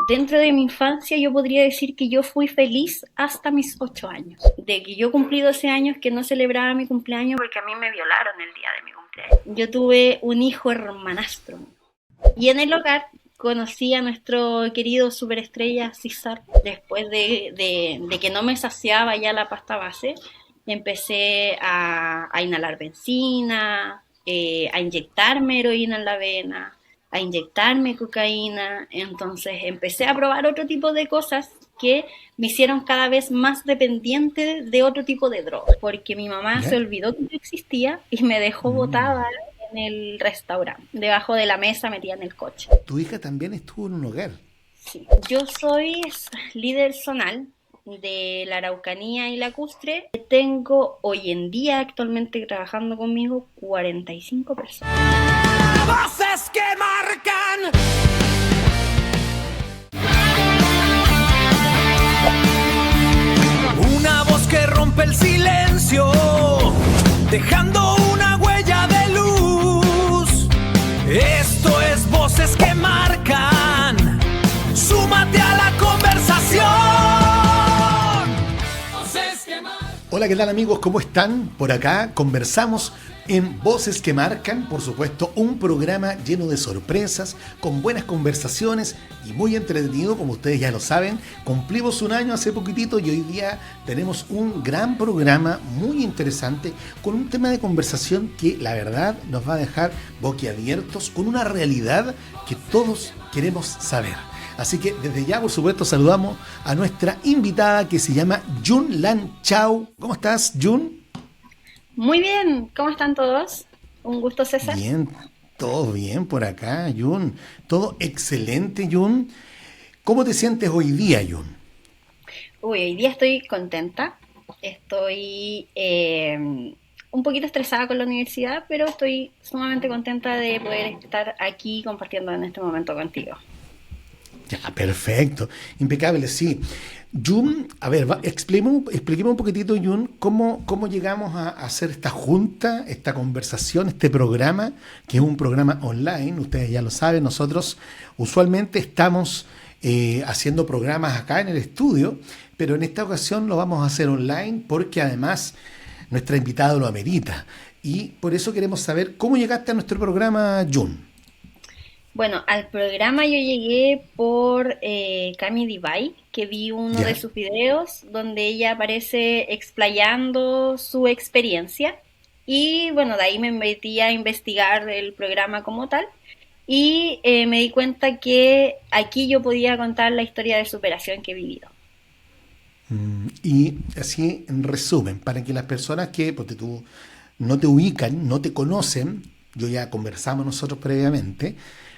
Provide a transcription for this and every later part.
Dentro de mi infancia yo podría decir que yo fui feliz hasta mis 8 años. De que yo cumplí 12 años que no celebraba mi cumpleaños porque a mí me violaron el día de mi cumpleaños. Yo tuve un hijo hermanastro. Y en el hogar conocí a nuestro querido superestrella César. Después de que no me saciaba ya la pasta base, empecé a inhalar benzina, a inyectarme heroína en la vena, a inyectarme cocaína. Entonces empecé a probar otro tipo de cosas que me hicieron cada vez más dependiente de otro tipo de droga, porque mi mamá se ¿Ya? olvidó que yo existía y me dejó botada Mm. en el restaurante, debajo de la mesa metida en el coche. Tu hija también estuvo en un hogar. Sí. Yo soy líder zonal de la Araucanía y Lacustre. Tengo hoy en día actualmente trabajando conmigo 45 personas. Voces que marcan. Una voz que rompe el silencio, dejando una huella de luz. Esto es Voces que marcan. Súmate a la conversación. Voces que marcan. Hola, ¿qué tal amigos? ¿Cómo están? Por acá conversamos en Voces que Marcan, por supuesto, un programa lleno de sorpresas, con buenas conversaciones y muy entretenido, como ustedes ya lo saben. Cumplimos un año hace poquitito y hoy día tenemos un gran programa muy interesante con un tema de conversación que la verdad nos va a dejar boquiabiertos con una realidad que todos queremos saber. Así que desde ya, por supuesto, saludamos a nuestra invitada que se llama Jun Lan Chao. ¿Cómo estás, Jun? Muy bien, ¿cómo están todos? Un gusto, César. Bien, todo bien por acá, Jun. Todo excelente, Jun. ¿Cómo te sientes hoy día, Jun? Uy, hoy día estoy contenta. Estoy un poquito estresada con la universidad, pero estoy sumamente contenta de poder estar aquí compartiendo en este momento contigo. Ya, perfecto. Impecable, sí. Jun, a ver, expliquemos un poquitito, Jun, cómo llegamos a hacer esta junta, esta conversación, este programa, que es un programa online, ustedes ya lo saben, nosotros usualmente estamos haciendo programas acá en el estudio, pero en esta ocasión lo vamos a hacer online porque además nuestra invitada lo amerita. Y por eso queremos saber cómo llegaste a nuestro programa, Jun. Bueno, al programa yo llegué por Cami Divay, que vi uno de ¿Ya? sus videos donde ella aparece explayando su experiencia. Y bueno, de ahí me metí a investigar el programa como tal. Y me di cuenta que aquí yo podía contar la historia de superación que he vivido. Y así, en resumen, para que las personas que porque tú no te ubican, no te conocen, yo ya conversamos nosotros previamente,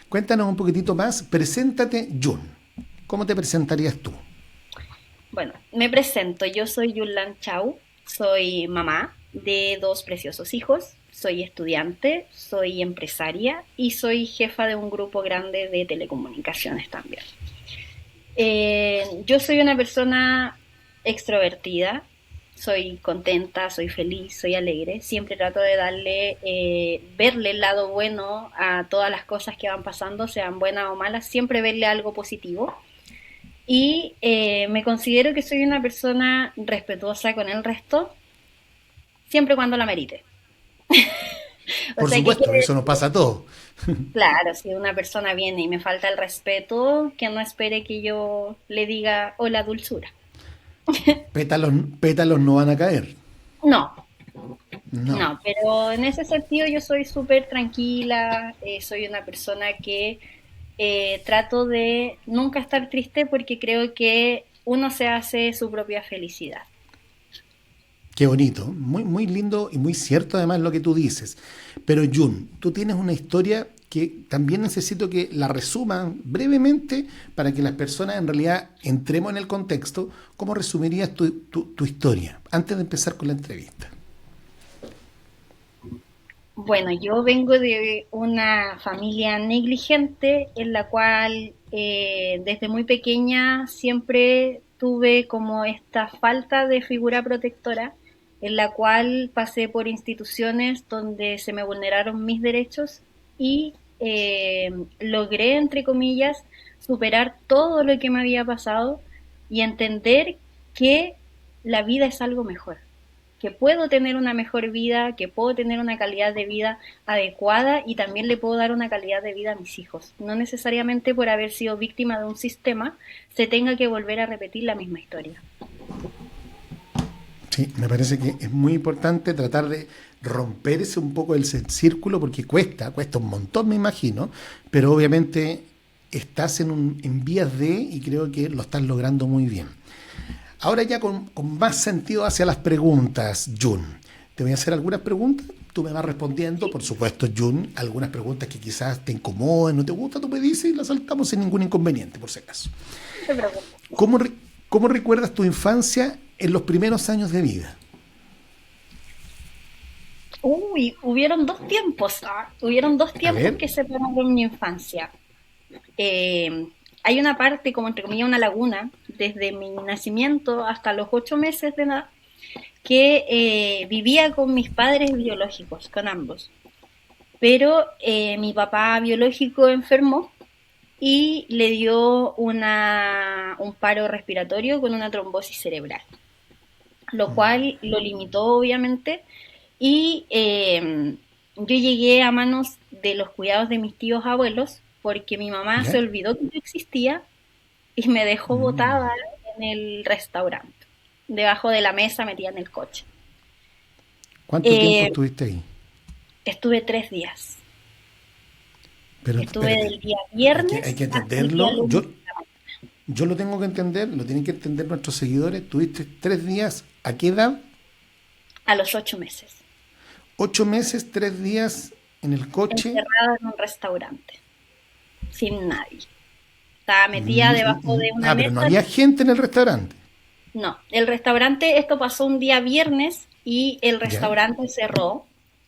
cuéntanos un poquitito más, preséntate, Jun. ¿Cómo te presentarías tú? Bueno, me presento, yo soy Yulán Chau, soy mamá de dos preciosos hijos, soy estudiante, soy empresaria y soy jefa de un grupo grande de telecomunicaciones también. Yo soy una persona extrovertida, soy contenta, soy feliz, soy alegre, siempre trato de verle el lado bueno a todas las cosas que van pasando, sean buenas o malas, siempre verle algo positivo. Y me considero que soy una persona respetuosa con el resto, siempre cuando la merite. O Por sea, ¿qué supuesto, quiere eso nos decir? pasa a todos. Claro, si una persona viene y me falta el respeto, que no espere que yo le diga hola dulzura. Pétalos, pétalos no van a caer. No, No. no, pero en ese sentido yo soy súper tranquila, soy una persona que trato de nunca estar triste porque creo que uno se hace su propia felicidad. Qué bonito, muy, muy lindo y muy cierto además lo que tú dices. Pero Jun, tú tienes una historia que también necesito que la resuman brevemente para que las personas en realidad entremos en el contexto. ¿Cómo resumirías tu historia antes de empezar con la entrevista? Bueno, yo vengo de una familia negligente en la cual desde muy pequeña siempre tuve como esta falta de figura protectora, en la cual pasé por instituciones donde se me vulneraron mis derechos y logré, entre comillas, superar todo lo que me había pasado y entender que la vida es algo mejor, que puedo tener una mejor vida, que puedo tener una calidad de vida adecuada y también le puedo dar una calidad de vida a mis hijos. No necesariamente por haber sido víctima de un sistema se tenga que volver a repetir la misma historia. Sí, me parece que es muy importante tratar de romper ese un poco el círculo, porque cuesta un montón, me imagino, pero obviamente estás en vías de, y creo que lo estás logrando muy bien. Ahora ya con más sentido hacia las preguntas, Jun. Te voy a hacer algunas preguntas, tú me vas respondiendo, por supuesto, Jun, algunas preguntas que quizás te incomoden, no te gustan, tú me dices y las saltamos sin ningún inconveniente, por si acaso. No te preocupes. ¿Cómo recuerdas tu infancia en los primeros años de vida? Hubieron dos tiempos, que separaron mi infancia. Hay una parte, como entre comillas, una laguna, desde mi nacimiento hasta los 8 meses de edad, que vivía con mis padres biológicos, con ambos. Pero mi papá biológico enfermó y le dio un paro respiratorio con una trombosis cerebral, lo cual lo limitó obviamente, y yo llegué a manos de los cuidados de mis tíos abuelos porque mi mamá se olvidó que yo existía y me dejó botada en el restaurante, debajo de la mesa, metida en el coche. ¿Cuánto tiempo estuviste ahí? Estuve 3 días. Pero, estuve del día viernes. Hay que entenderlo. Yo lo tengo que entender, lo tienen que entender nuestros seguidores. ¿Tuviste 3 días? ¿A qué edad? A los 8 meses. 8 meses, 3 días en el coche. Encerrada en un restaurante, sin nadie. Estaba metida debajo de una mesa. Pero no había gente en el restaurante. No, el restaurante, esto pasó un día viernes y el restaurante cerró.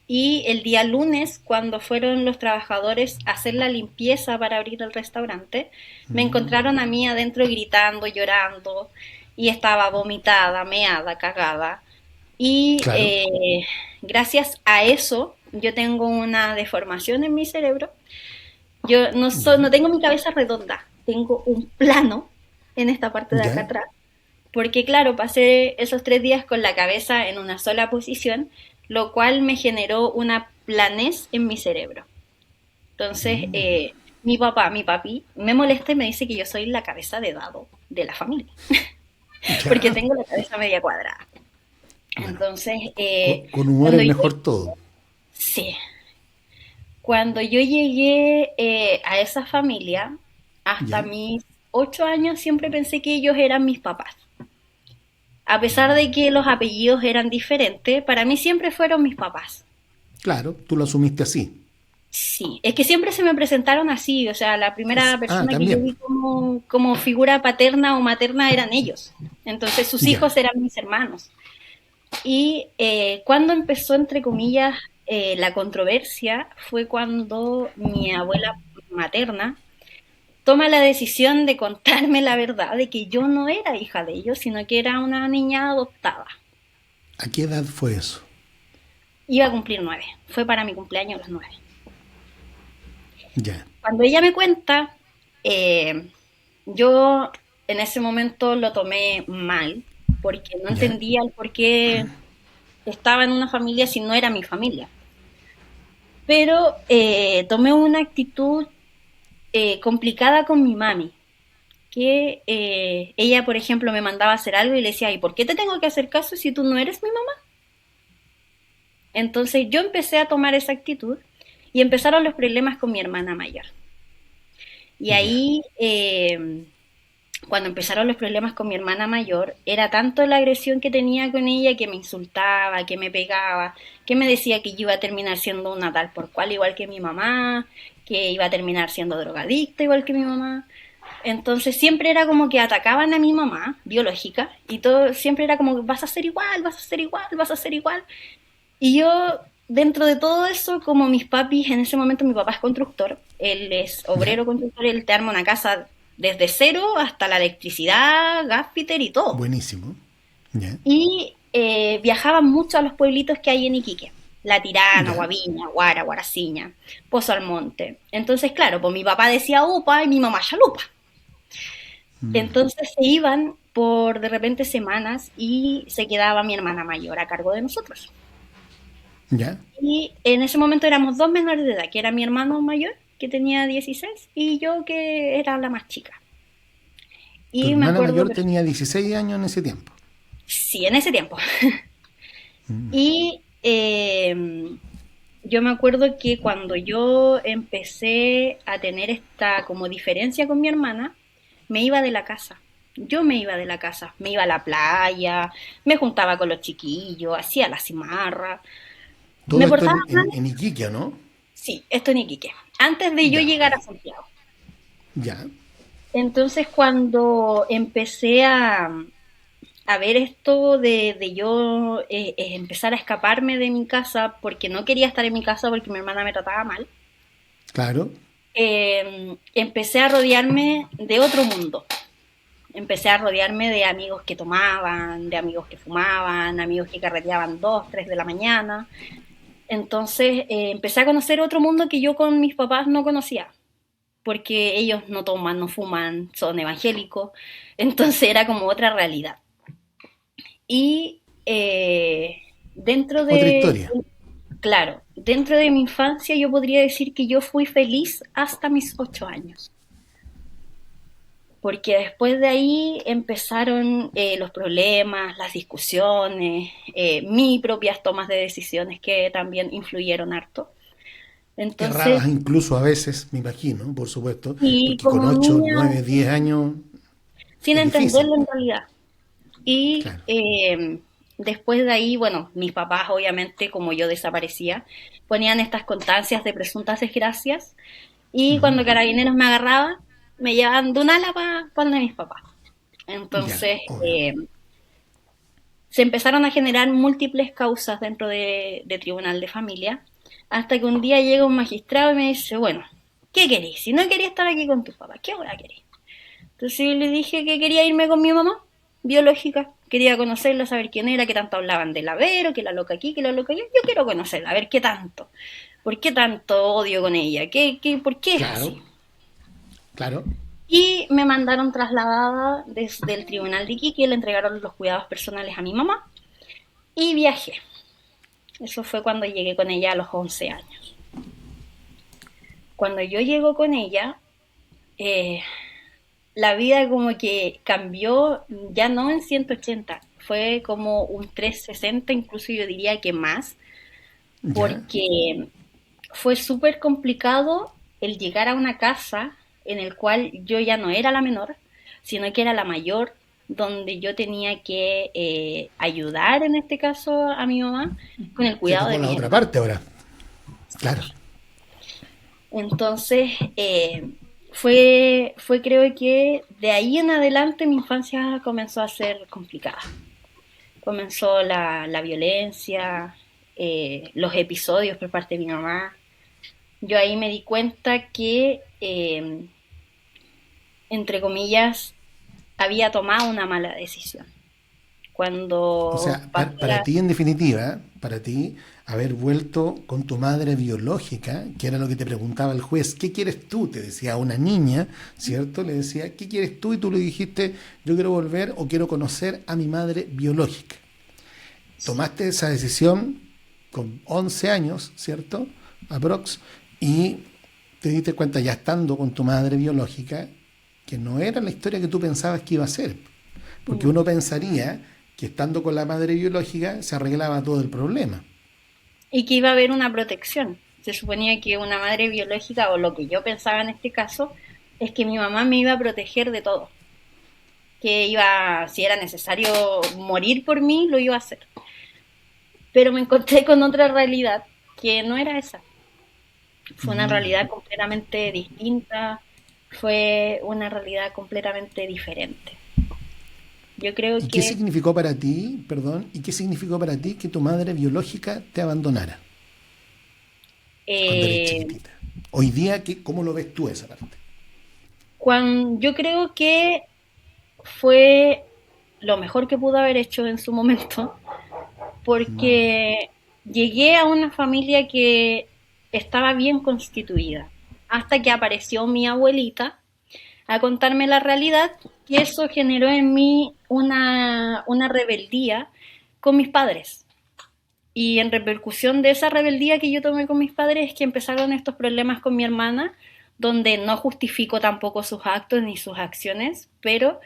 Y el día lunes, cuando fueron los trabajadores a hacer la limpieza para abrir el restaurante, me encontraron a mí adentro gritando, llorando, y estaba vomitada, meada, cagada. Y claro, gracias a eso, yo tengo una deformación en mi cerebro. Yo no tengo mi cabeza redonda, tengo un plano en esta parte de acá atrás. Porque claro, pasé esos 3 días con la cabeza en una sola posición, lo cual me generó una planez en mi cerebro. Entonces, mi papi, me molesta y me dice que yo soy la cabeza de dado de la familia. Porque tengo la cabeza media cuadrada. Bueno, entonces... con humor es mejor todo. Sí. Cuando yo llegué a esa familia, hasta mis 8 años siempre pensé que ellos eran mis papás. A pesar de que los apellidos eran diferentes, para mí siempre fueron mis papás. Claro, tú lo asumiste así. Sí, es que siempre se me presentaron así, o sea, la primera persona que yo vi como figura paterna o materna eran ellos. Entonces sus hijos eran mis hermanos. Y cuando empezó, entre comillas, la controversia, fue cuando mi abuela materna toma la decisión de contarme la verdad de que yo no era hija de ellos, sino que era una niña adoptada. ¿A qué edad fue eso? Iba a cumplir 9. Fue para mi cumpleaños a los 9. Ya. Cuando ella me cuenta, yo en ese momento lo tomé mal, porque no entendía el por qué estaba en una familia si no era mi familia. Pero tomé una actitud complicada con mi mami, que ella, por ejemplo, me mandaba a hacer algo y le decía, ¿y por qué te tengo que hacer caso si tú no eres mi mamá? Entonces yo empecé a tomar esa actitud y empezaron los problemas con mi hermana mayor. Y ahí, cuando empezaron los problemas con mi hermana mayor, era tanto la agresión que tenía con ella, que me insultaba, que me pegaba, que me decía que yo iba a terminar siendo una tal por cual igual que mi mamá, que iba a terminar siendo drogadicta igual que mi mamá. Entonces siempre era como que atacaban a mi mamá biológica y todo siempre era como, vas a ser igual, vas a ser igual, vas a ser igual. Y yo, dentro de todo eso, como mis papis, en ese momento mi papá es constructor, él es obrero constructor, él te arma una casa desde cero hasta la electricidad, gasfitter y todo. Buenísimo. Y viajaban mucho a los pueblitos que hay en Iquique. La Tirana, Guaviña, Guara, Guaraciña, Pozo Almonte. Entonces, claro, pues mi papá decía upa y mi mamá chalupa. Entonces se iban por de repente semanas y se quedaba mi hermana mayor a cargo de nosotros. ¿Ya? Y en ese momento éramos dos menores de edad, que era mi hermano mayor, que tenía 16, y yo, que era la más chica. Tu Y me hermana acuerdo, mayor tenía 16 años en ese tiempo. sí, en ese tiempo. Y yo me acuerdo que cuando yo empecé a tener esta como diferencia con mi hermana, me iba de la casa. Yo me iba de la casa, me iba a la playa, me juntaba con los chiquillos, hacía la cimarra, Todo me esto portaba en, mal. en Iquique, ¿no? Sí, esto en Iquique, antes de yo Ya, ok. llegar a Santiago. Ya. Entonces cuando empecé a ver esto de yo empezar a escaparme de mi casa porque no quería estar en mi casa porque mi hermana me trataba mal, Claro. empecé a rodearme de otro mundo. Empecé a rodearme de amigos que tomaban, de amigos que fumaban, amigos que carreteaban 2, 3 de la mañana. Entonces empecé a conocer otro mundo que yo con mis papás no conocía, porque ellos no toman, no fuman, son evangélicos. Entonces era como otra realidad. Y dentro Otra de, historia. claro, dentro de mi infancia yo podría decir que yo fui feliz hasta mis 8 años, porque después de ahí empezaron los problemas, las discusiones, mis propias tomas de decisiones que también influyeron harto. Entonces, Errabas incluso a veces, me imagino, por supuesto, y porque con como 8, niña, 9, 10 años sin es difícil. entenderlo en realidad. Y Claro. después de ahí, bueno, mis papás obviamente, como yo desaparecía, ponían estas constancias de presuntas desgracias y Ujú. cuando Carabineros me agarraba, me llevaban de un ala para donde mis papás. Ya, Entonces, obvio. se empezaron a generar múltiples causas dentro de Tribunal de Familia, hasta que un día llega un magistrado y me dice, bueno, ¿qué querés? Si no quería estar aquí con tus papás, ¿qué voy a querer? Entonces yo le dije que quería irme con mi mamá, biológica. Quería conocerla, saber quién era, que tanto hablaban de la Vero, que la loca aquí, que la loca allá. Yo quiero conocerla, a ver qué tanto. ¿Por qué tanto odio con ella? ¿Por qué es Claro, así? claro. Y me mandaron trasladada desde el tribunal de Iquique, le entregaron los cuidados personales a mi mamá y viajé. Eso fue cuando llegué con ella a los 11 años. Cuando yo llego con ella, eh, la vida como que cambió, ya no en 180, fue como un 360, incluso yo diría que más, Ya. porque fue súper complicado el llegar a una casa en el cual yo ya no era la menor, sino que era la mayor, donde yo tenía que ayudar, en este caso, a mi mamá con el Te cuidado tocó de la mis otra hermanos. parte ahora. Claro. Entonces, fue creo que de ahí en adelante mi infancia comenzó a ser complicada. Comenzó la violencia, los episodios por parte de mi mamá. Yo ahí me di cuenta que, entre comillas, había tomado una mala decisión. O Cuando sea, pasó para ti, en definitiva, para ti, haber vuelto con tu madre biológica, que era lo que te preguntaba el juez, ¿qué quieres tú? Te decía a una niña, ¿cierto? Le decía, ¿qué quieres tú? Y tú le dijiste, yo quiero volver o quiero conocer a mi madre biológica. Tomaste esa decisión con 11 años, ¿cierto? Aprox, y te diste cuenta ya estando con tu madre biológica que no era la historia que tú pensabas que iba a ser. Porque Mm. uno pensaría que estando con la madre biológica se arreglaba todo el problema. Y que iba a haber una protección. Se suponía que una madre biológica, o lo que yo pensaba en este caso, es que mi mamá me iba a proteger de todo. Que iba, si era necesario morir por mí, lo iba a hacer. Pero me encontré con otra realidad que no era esa. Fue una realidad completamente distinta, fue una realidad completamente diferente. Yo creo ¿Y qué que significó para ti, perdón, y qué significó para ti que tu madre biológica te abandonara cuando eres eh, chiquitita? Hoy día, ¿cómo lo ves tú esa parte? yo creo que fue lo mejor que pudo haber hecho en su momento, porque llegué a una familia que estaba bien constituida, hasta que apareció mi abuelita a contarme la realidad, y eso generó en mí una rebeldía con mis padres. Y en repercusión de esa rebeldía que yo tomé con mis padres es que empezaron estos problemas con mi hermana, donde no justifico tampoco sus actos ni sus acciones, pero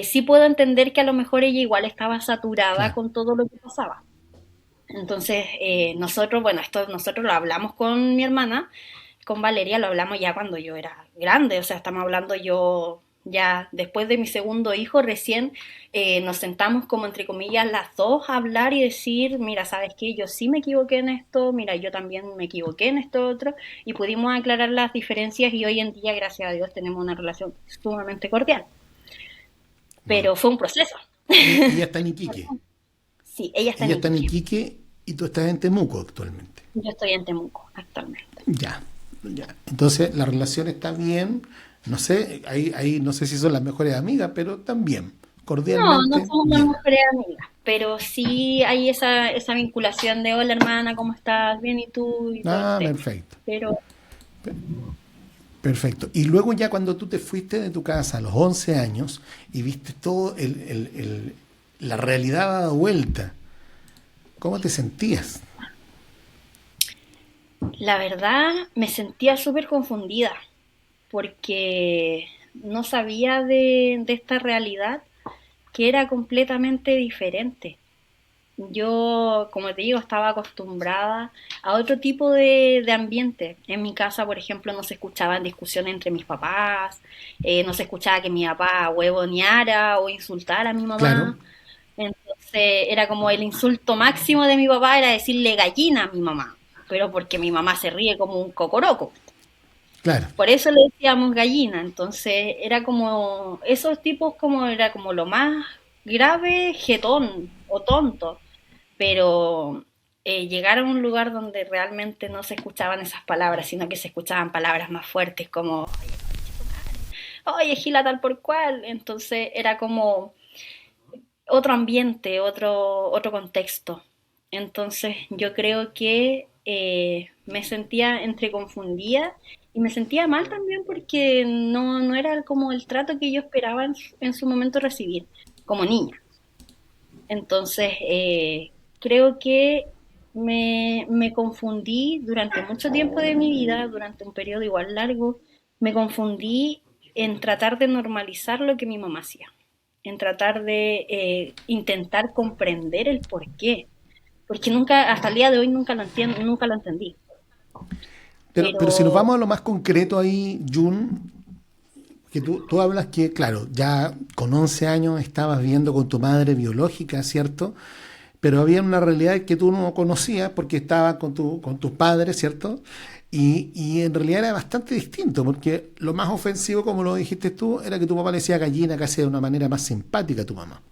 sí puedo entender que a lo mejor ella igual estaba saturada Claro. con todo lo que pasaba. Entonces, nosotros, bueno, esto nosotros lo hablamos con mi hermana, con Valeria, lo hablamos ya cuando yo era grande, o sea, estamos hablando yo ya después de mi segundo hijo, recién nos sentamos como entre comillas las dos a hablar y decir, mira, ¿sabes qué? Yo sí me equivoqué en esto, mira, yo también me equivoqué en esto otro, y pudimos aclarar las diferencias y hoy en día, gracias a Dios, tenemos una relación sumamente cordial. Wow. Pero fue un proceso. Y ella está en Iquique. Sí, ella está en Ella está en Iquique. Iquique y tú estás en Temuco actualmente. Yo estoy en Temuco actualmente. Ya, ya. Entonces la relación está bien. No sé, ahí no sé si son las mejores amigas, pero también, No, no cordialmente, somos las bien. mejores amigas, pero sí hay esa vinculación de hola hermana, ¿cómo estás? Bien, ¿y tú? Y todo el Ah, tema. perfecto. Pero Perfecto. Y luego ya cuando tú te fuiste de tu casa a los 11 años y viste todo la realidad dada vuelta, ¿cómo te sentías? la verdad me sentía súper confundida porque no sabía de esta realidad que era completamente diferente. Yo, como te digo, estaba acostumbrada a otro tipo de ambiente. En mi casa, por ejemplo, no se escuchaban discusiones entre mis papás, no se escuchaba que mi papá huevoneara o insultara a mi Claro, mamá. Entonces era como el insulto máximo de mi papá era decirle gallina a mi mamá, pero porque mi mamá se ríe como un cocoroco. claro. Por eso le decíamos gallina. Entonces era como, esos tipos como era como lo más grave, jetón o tonto, pero llegar a un lugar donde realmente no se escuchaban esas palabras, sino que se escuchaban palabras más fuertes como, oye, gila tal por cual, entonces era como otro ambiente, otro contexto. Entonces yo creo que me sentía entre confundida y me sentía mal también porque no era como el trato que yo esperaba en su momento recibir como niña. Entonces, creo que me confundí durante mucho tiempo de mi vida, durante un periodo igual largo, me confundí en tratar de normalizar lo que mi mamá hacía, en tratar de intentar comprender el por qué, porque nunca, hasta el día de hoy nunca lo entiendo, nunca lo entendí. Pero si nos Pero vamos a lo más concreto ahí, Jun, que tú hablas que, claro, ya con 11 años estabas viviendo con tu madre biológica, ¿cierto? Pero había una realidad que tú no conocías porque estaba con tus padres, ¿cierto? Y en realidad era bastante distinto, porque lo más ofensivo, como lo dijiste tú, era que tu papá le decía gallina casi de una manera más simpática a tu mamá.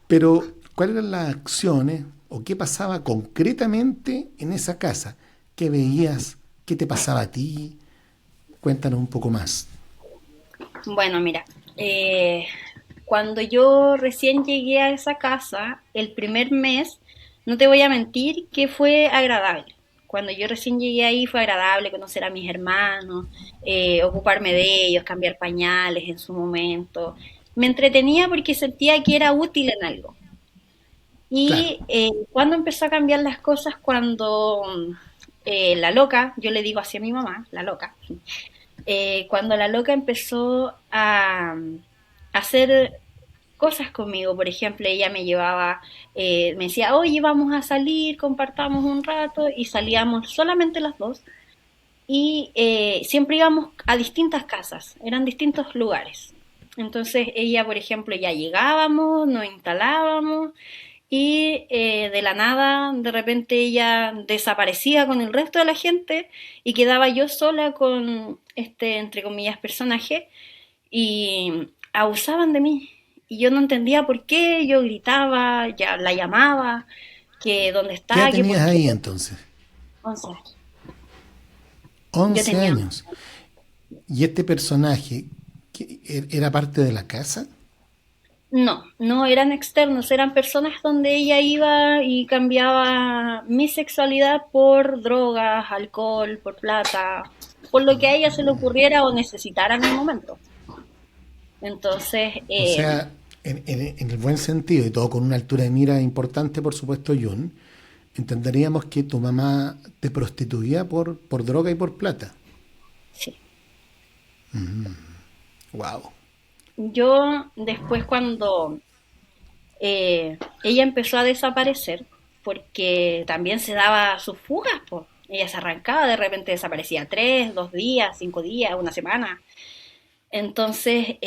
Pero, ¿cuáles eran las acciones o qué pasaba concretamente en esa casa? ¿Qué veías? ¿Qué te pasaba a ti? Cuéntanos un poco más. bueno, mira, cuando yo recién llegué a esa casa, el primer mes, no te voy a mentir que fue agradable. Cuando yo recién llegué ahí fue agradable conocer a mis hermanos, ocuparme de ellos, cambiar pañales en su momento. Me entretenía porque sentía que era útil en algo. Claro, Y cuando empezó a cambiar las cosas, cuando la loca, yo le digo así a mi mamá, la loca, cuando la loca empezó a hacer cosas conmigo. Por ejemplo, ella me llevaba, me decía, oye, vamos a salir, compartamos un rato, y salíamos solamente las dos. Y siempre íbamos a distintas casas, eran distintos lugares. Entonces ella, por ejemplo, ya llegábamos, nos instalábamos y de la nada, de repente ella desaparecía con el resto de la gente y quedaba yo sola con este, entre comillas, personaje y abusaban de mí. Y yo no entendía por qué, yo gritaba, ya la llamaba, que dónde ¿qué edad está, que tenías por qué. ahí entonces? 11 años. Yo 11 tenía años. ¿Y este personaje era parte de la casa? no, no eran externos, eran personas donde ella iba y cambiaba mi sexualidad por drogas, alcohol, por plata. por lo que a ella se le ocurriera o necesitara en el momento. Entonces, O sea, en el buen sentido y todo con una altura de mira importante, por supuesto, Jun, entenderíamos que tu mamá te prostituía por droga y por plata. sí. Wow. Yo después cuando ella empezó a desaparecer, porque también se daba sus fugas, pues. Ella se arrancaba, de repente desaparecía 3, 2 días, 5 días, una semana. Entonces,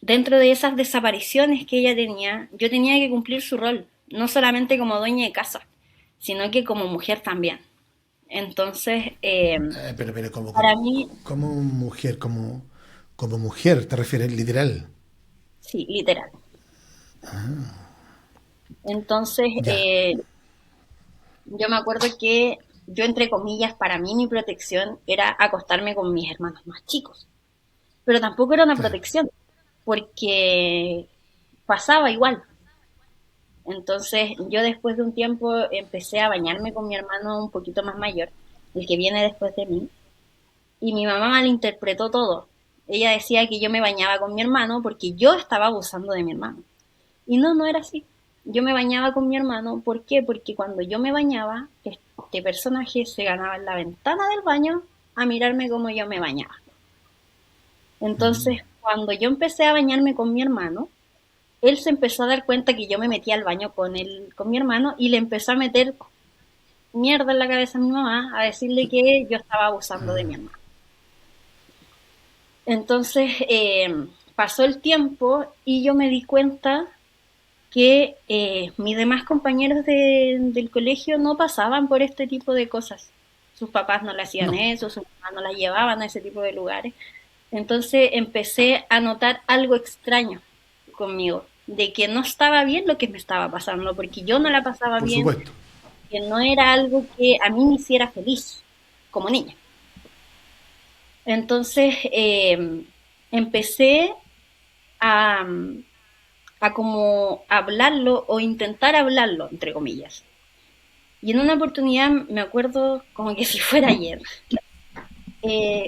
dentro de esas desapariciones que ella tenía, yo tenía que cumplir su rol, no solamente como dueña de casa, sino que como mujer también. Entonces, Pero para mí, como mujer, como mujer, te refieres literal. sí, literal. Entonces, Ya, yo me acuerdo que yo, entre comillas, para mí mi protección era acostarme con mis hermanos más chicos. Pero tampoco era una claro. protección, porque pasaba igual. Entonces, yo después de un tiempo empecé a bañarme con mi hermano un poquito más mayor, el que viene después de mí, y mi mamá malinterpretó todo. Ella decía que yo me bañaba con mi hermano porque yo estaba abusando de mi hermano. Y no, no era así. Yo me bañaba con mi hermano, ¿por qué? Porque cuando yo me bañaba, este personaje se ganaba en la ventana del baño a mirarme como yo me bañaba. Entonces, cuando yo empecé a bañarme con mi hermano, él se empezó a dar cuenta que yo me metía al baño con mi hermano y le empezó a meter mierda en la cabeza a mi mamá, a decirle que yo estaba abusando de mi hermano. Entonces, pasó el tiempo y yo me di cuenta que mis demás compañeros del colegio no pasaban por este tipo de cosas. Sus papás no le hacían No, eso, sus mamás no la llevaban a ese tipo de lugares. Entonces empecé a notar algo extraño conmigo, de que no estaba bien lo que me estaba pasando, porque yo no la pasaba por bien, supuesto. que no era algo que a mí me hiciera feliz como niña. Entonces empecé a, a como hablarlo o intentar hablarlo, entre comillas. Y en una oportunidad, me acuerdo como que si fuera ayer,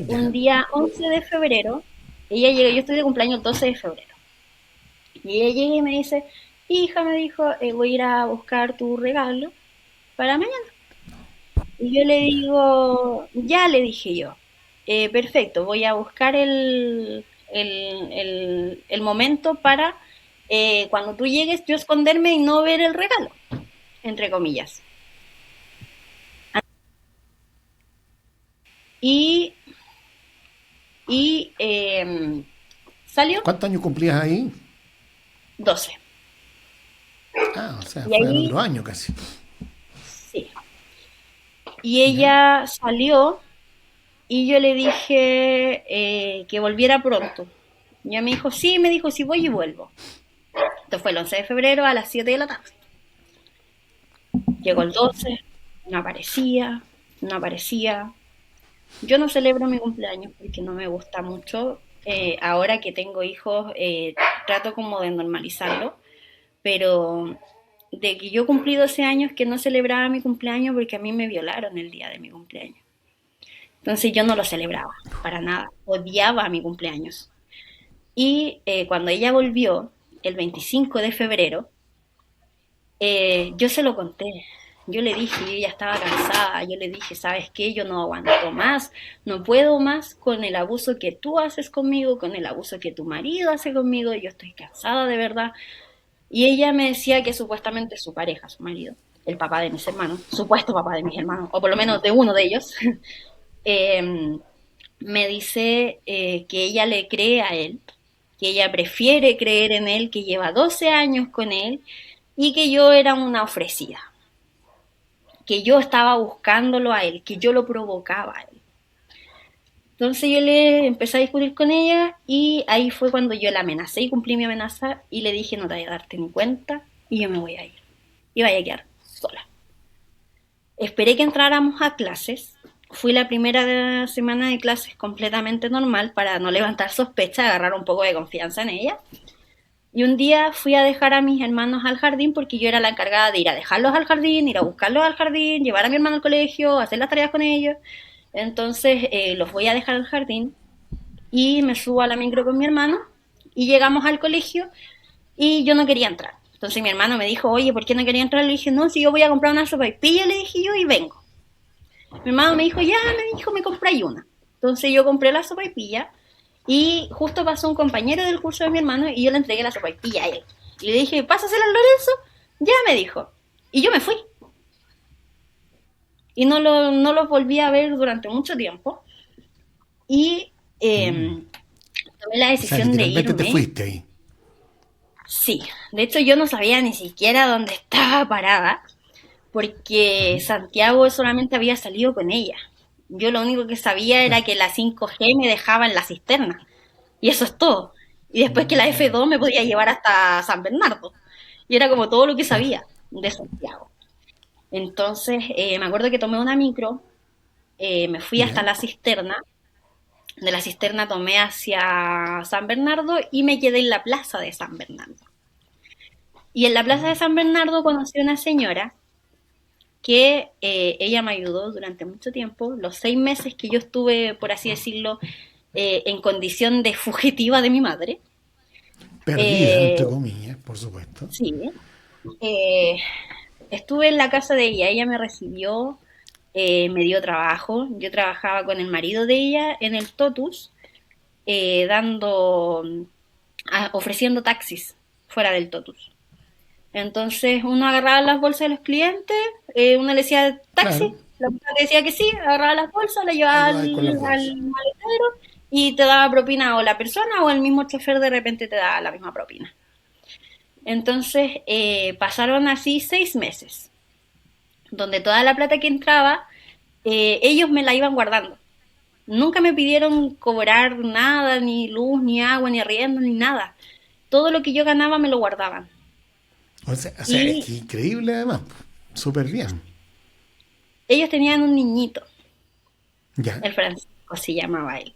un Ya, día 11 de febrero, ella llega, yo estoy de cumpleaños 12 de febrero, y ella llega y me dice, hija, me dijo, voy a ir a buscar tu regalo para mañana. Y yo le digo, ya le dije yo, perfecto, voy a buscar el momento para cuando tú llegues yo esconderme y no ver el regalo, entre comillas. Y, y salió ¿cuántos años cumplías ahí? 12. Ah, o sea, Y fue al ahí, otro año casi. sí. Y Ya, ella salió y yo le dije que volviera pronto. Y ella me dijo, sí, me dijo, sí voy y vuelvo. Esto fue el 11 de febrero a las 7 de la tarde. Llegó el 12, no aparecía, no aparecía. Yo no celebro mi cumpleaños porque no me gusta mucho. Ahora que tengo hijos, trato como de normalizarlo, pero de que yo cumplí 12 años que no celebraba mi cumpleaños porque a mí me violaron el día de mi cumpleaños. Entonces yo no lo celebraba, para nada. Odiaba mi cumpleaños. Y cuando ella volvió, el 25 de febrero, yo se lo conté. Yo le dije, yo ya estaba cansada, yo le dije, ¿sabes qué? Yo no aguanto más, no puedo más con el abuso que tú haces conmigo, con el abuso que tu marido hace conmigo, yo estoy cansada de verdad. Y ella me decía que supuestamente su pareja, su marido, el papá de mis hermanos, supuesto papá de mis hermanos, o por lo menos de uno de ellos, eh, me dice que ella le cree a él, que ella prefiere creer en él, que lleva 12 años con él y que yo era una ofrecida, que yo estaba buscándolo a él, que yo lo provocaba a él. Entonces yo le empecé a discutir con ella y ahí fue cuando yo la amenacé y cumplí mi amenaza y le dije no te voy a darte ni cuenta y yo me voy a ir. Y vaya a quedar sola. Esperé que entráramos a clases. Fui la primera semana de clases completamente normal para no levantar sospecha, agarrar un poco de confianza en ella. Y un día fui a dejar a mis hermanos al jardín porque yo era la encargada de ir a dejarlos al jardín, ir a buscarlos al jardín, llevar a mi hermano al colegio, hacer las tareas con ellos. Entonces los voy a dejar al jardín y me subo a la micro con mi hermano y llegamos al colegio y yo no quería entrar. Entonces mi hermano me dijo, oye, ¿por qué no quería entrar? Le dije, no, si yo voy a comprar una sopaipilla, le dije yo, y vengo. Mi hermano me dijo, ya, me compráis una. Entonces yo compré la sopaipilla y justo pasó un compañero del curso de mi hermano y yo le entregué la sopaipilla a él. Y le dije, pásasela al Lorenzo. Ya, me dijo. Y yo me fui. Y no lo volví a ver durante mucho tiempo. Y tomé la O sea, decisión de literalmente te irme. fuiste ahí. Sí, de hecho yo no sabía ni siquiera dónde estaba parada, porque Santiago solamente había salido con ella. Yo lo único que sabía era que la 5G me dejaba en la cisterna, y eso es todo. Y después que la F2 me podía llevar hasta San Bernardo. Y era como todo lo que sabía de Santiago. Entonces, me acuerdo que tomé una micro, me fui hasta Ya. la cisterna, de la cisterna tomé hacia San Bernardo y me quedé en la plaza de San Bernardo. Y en la plaza de San Bernardo conocí a una señora que ella me ayudó durante mucho tiempo, los 6 meses que yo estuve, por así decirlo, en condición de fugitiva de mi madre. Perdida, Eh, entre comillas, por supuesto. sí, eh, estuve en la casa de ella me recibió, me dio trabajo, yo trabajaba con el marido de ella en el Totus, ofreciendo taxis fuera del Totus. Entonces uno agarraba las bolsas de los clientes, uno le decía taxi, Claro, la persona le decía que sí, agarraba las bolsas, la llevaba ayudaba al, ahí con las al bolsas. maletero y te daba propina o la persona o el mismo chofer de repente te daba la misma propina. Entonces pasaron así 6 meses, donde toda la plata que entraba, ellos me la iban guardando. Nunca me pidieron cobrar nada, ni luz, ni agua, ni arriendo, ni nada. Todo lo que yo ganaba me lo guardaban. O sea, es Y que increíble además. Súper bien. ellos tenían un niñito, Ya. el Francisco se llamaba él.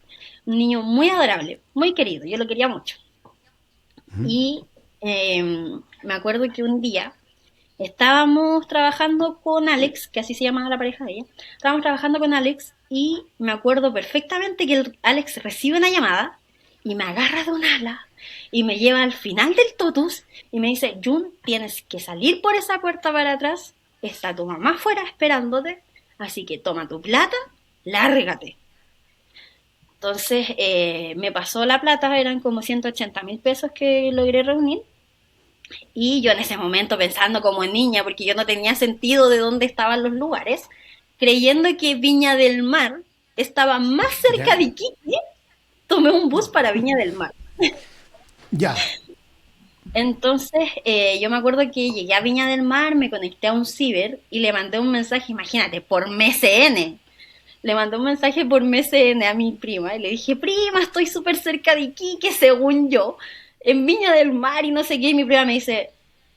Un niño muy adorable, muy querido, yo lo quería mucho. Y eh, me acuerdo que un día estábamos trabajando con Alex, que así se llamaba la pareja de ella. Estábamos trabajando con Alex y me acuerdo perfectamente que Alex recibe una llamada y me agarra de un ala y me lleva al final del totus y me dice, Jun, tienes que salir por esa puerta para atrás, está tu mamá afuera esperándote, así que toma tu plata, lárgate. Entonces me pasó la plata, eran como 180.000 pesos que logré reunir. Y yo en ese momento pensando como niña, porque yo no tenía sentido de dónde estaban los lugares, creyendo que Viña del Mar estaba más cerca Ya. de Iquique, tomé un bus para Viña del Mar. Ya. Entonces yo me acuerdo que llegué a Viña del Mar, me conecté a un ciber y le mandé un mensaje, imagínate, por MSN. Le mandé un mensaje por MSN a mi prima y le dije, prima, estoy súper cerca de Iquique, según yo, en Viña del Mar y no sé qué. Y mi prima me dice,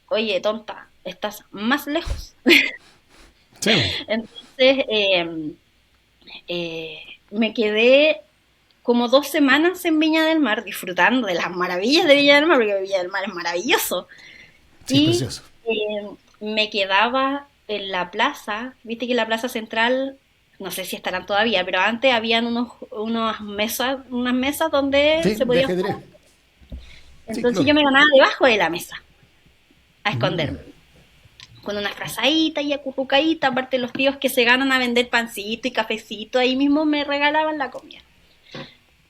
oye, tonta, estás más lejos. Sí. Entonces me quedé como 2 semanas en Viña del Mar disfrutando de las maravillas de Viña del Mar, porque Viña del Mar es maravilloso. Sí, Y precioso. me quedaba en la plaza, viste que la plaza central, no sé si estarán todavía, pero antes habían unas mesas donde Sí, se de podía ajedrez. jugar. Sí, Entonces claro. yo me ganaba debajo de la mesa a Mm. esconderme, con una frazadita y acurrucadita, aparte los tíos que se ganan a vender pancito y cafecito, ahí mismo me regalaban la comida.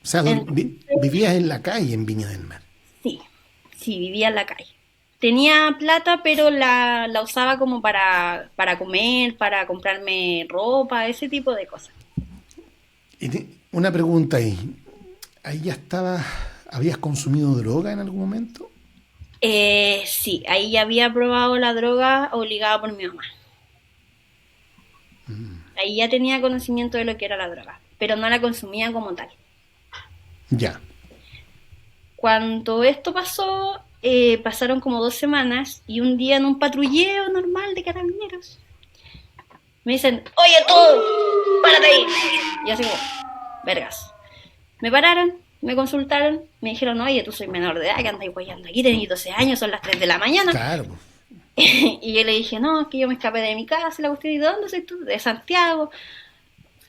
O sea, Entonces, vivías en la calle en Viña del Mar. sí, sí, vivía en la calle. Tenía plata, pero la usaba como para comer, para comprarme ropa, ese tipo de cosas. Y una pregunta ahí. ¿Ahí ya habías consumido droga en algún momento? Sí, ahí ya había probado la droga obligada por mi mamá. Ahí ya tenía conocimiento de lo que era la droga, pero no la consumía como tal. Ya. Cuando esto pasó, pasaron como 2 semanas y un día en un patrulleo normal de carabineros me dicen, oye tú, párate ahí. Y así como, vergas. Me pararon, me consultaron, me dijeron, oye, tú soy menor de edad, que andas guayando aquí, tenés 12 años, son las 3 de la mañana. Claro, pues. Y yo le dije, no, es que yo me escapé de mi casa, y la cuestión, ¿y de dónde soy tú? De Santiago.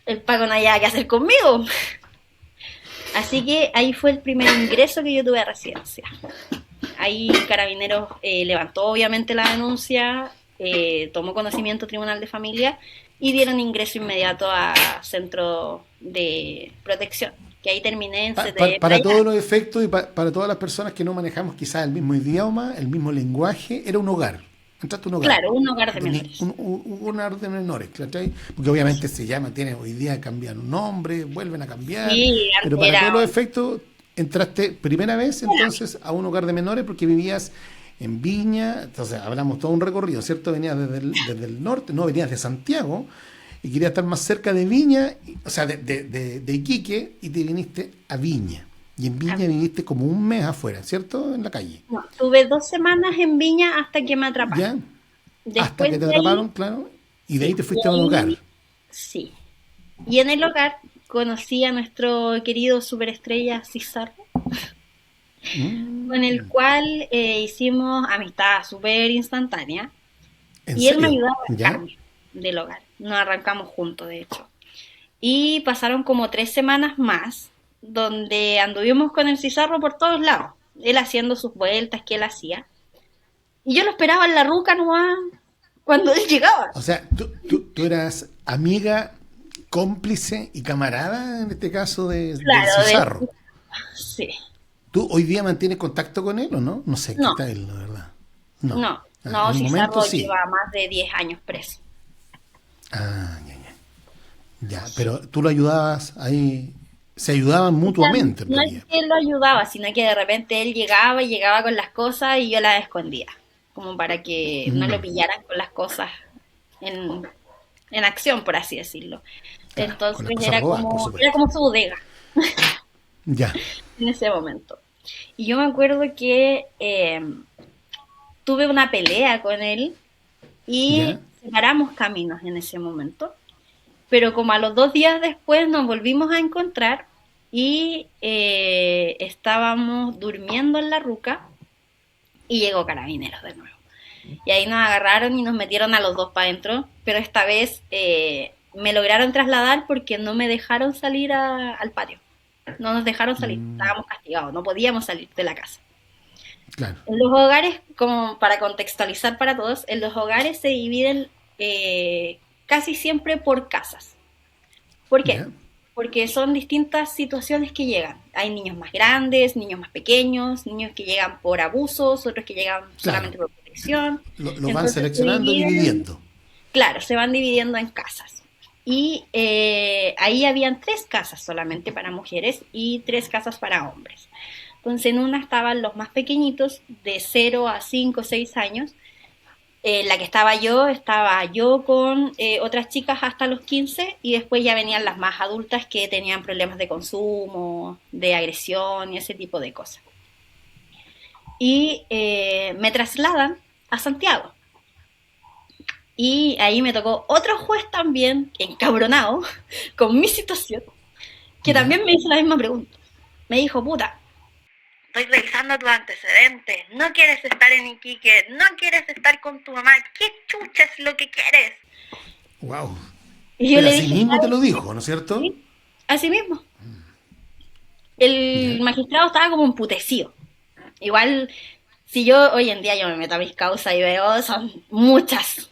el Paco no había que hacer conmigo. Así que ahí fue el primer ingreso que yo tuve a residencia. Ahí Carabineros levantó obviamente la denuncia, tomó conocimiento Tribunal de Familia y dieron ingreso inmediato a centro de protección, que ahí terminé en CTE. Para todos los efectos y para todas las personas que no manejamos quizás el mismo idioma, el mismo lenguaje, era un hogar. Entraste a un hogar. Claro, un hogar de menores. Un hogar de menores, ¿cachai? Porque obviamente se llama, hoy día cambian un nombre, vuelven a cambiar. Sí, pero para todos los efectos, entraste primera vez entonces a un hogar de menores porque vivías en Viña. Entonces hablamos todo un recorrido, ¿cierto? Venías desde el norte, no, venías de Santiago y querías estar más cerca de Viña, o sea, de Iquique, y te viniste a Viña. Y en Viña viviste como un mes afuera, ¿cierto? En la calle. No, tuve 2 semanas en Viña hasta que me atraparon. ¿Ya? Hasta que te atraparon, claro. Y de ahí te fuiste a un hogar. Sí. Y en el hogar conocí a nuestro querido superestrella Cizarro, con el cual hicimos amistad súper instantánea. Y él me ayudaba a arrancarme del hogar. Nos arrancamos juntos, de hecho. Y pasaron como 3 semanas más, donde anduvimos con el Cizarro por todos lados. Él haciendo sus vueltas que él hacía. Y yo lo esperaba en la ruca nomás cuando él llegaba. O sea, tú eras amiga, cómplice y camarada, en este caso, del Cizarro. Sí. ¿Tú hoy día mantienes contacto con él o no? No sé, no. ¿qué está él, la verdad? No, Cizarro lleva más de 10 años preso. Ya, pero tú lo ayudabas ahí, se ayudaban mutuamente. No es que él lo ayudaba, sino que de repente él llegaba con las cosas y yo las escondía, como para que no lo pillaran con las cosas en acción, por así decirlo. Claro, entonces era como su bodega. Ya. En ese momento. Y yo me acuerdo que tuve una pelea con él y separamos caminos en ese momento. Pero como a los 2 días después nos volvimos a encontrar y estábamos durmiendo en la ruca y llegó Carabineros de nuevo. Y ahí nos agarraron y nos metieron a los 2 para adentro, pero esta vez me lograron trasladar porque no me dejaron salir al patio. No nos dejaron salir, estábamos castigados, no podíamos salir de la casa. Claro. En los hogares, como para contextualizar para todos, en los hogares se dividen casi siempre por casas. ¿Por qué? Yeah. Porque son distintas situaciones que llegan. Hay niños más grandes, niños más pequeños, niños que llegan por abusos, otros que llegan solamente por protección. Lo van seleccionando y dividiendo. Claro, se van dividiendo en casas. Y ahí habían 3 casas solamente para mujeres y 3 casas para hombres. Entonces en una estaban los más pequeñitos, de 0 a 5 o 6 años. La que estaba yo con otras chicas hasta los 15 y después ya venían las más adultas que tenían problemas de consumo, de agresión y ese tipo de cosas. Y me trasladan a Santiago. Y ahí me tocó otro juez también, encabronado, con mi situación, que también me hizo la misma pregunta. Me dijo, puta, estoy revisando tus antecedentes, no quieres estar en Iquique, no quieres estar con tu mamá, ¿qué chucha es lo que quieres? Wow. Y yo pero le así dije, mismo te lo dijo, ¿no es cierto? Sí, así mismo. El magistrado estaba como emputecido. Igual, si yo hoy en día yo me meto a mis causas y veo, son muchas,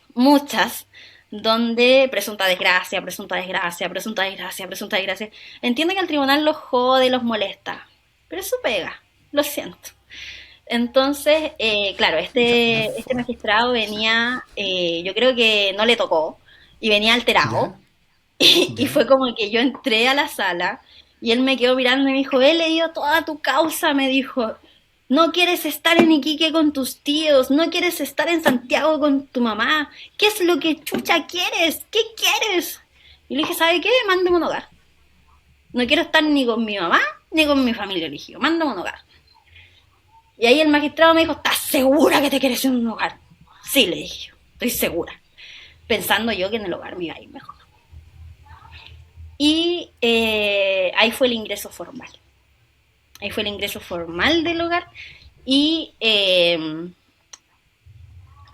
donde presunta desgracia. Entiendo que el tribunal los jode, los molesta, pero eso pega. Lo siento. Entonces, claro, este magistrado venía, yo creo que no le tocó, y venía alterado. Y fue como que yo entré a la sala, y él me quedó mirando y me dijo, he leído toda tu causa, me dijo, no quieres estar en Iquique con tus tíos, no quieres estar en Santiago con tu mamá, ¿qué es lo que chucha quieres? ¿Qué quieres? Y le dije, ¿sabe qué? Mándame un hogar. No quiero estar ni con mi mamá, ni con mi familia, le dije, mándame un hogar. Y ahí el magistrado me dijo, ¿estás segura que te quieres en un hogar? Sí, le dije, estoy segura. Pensando yo que en el hogar me iba a ir mejor. Y ahí fue el ingreso formal. Ahí fue el ingreso formal del hogar. Y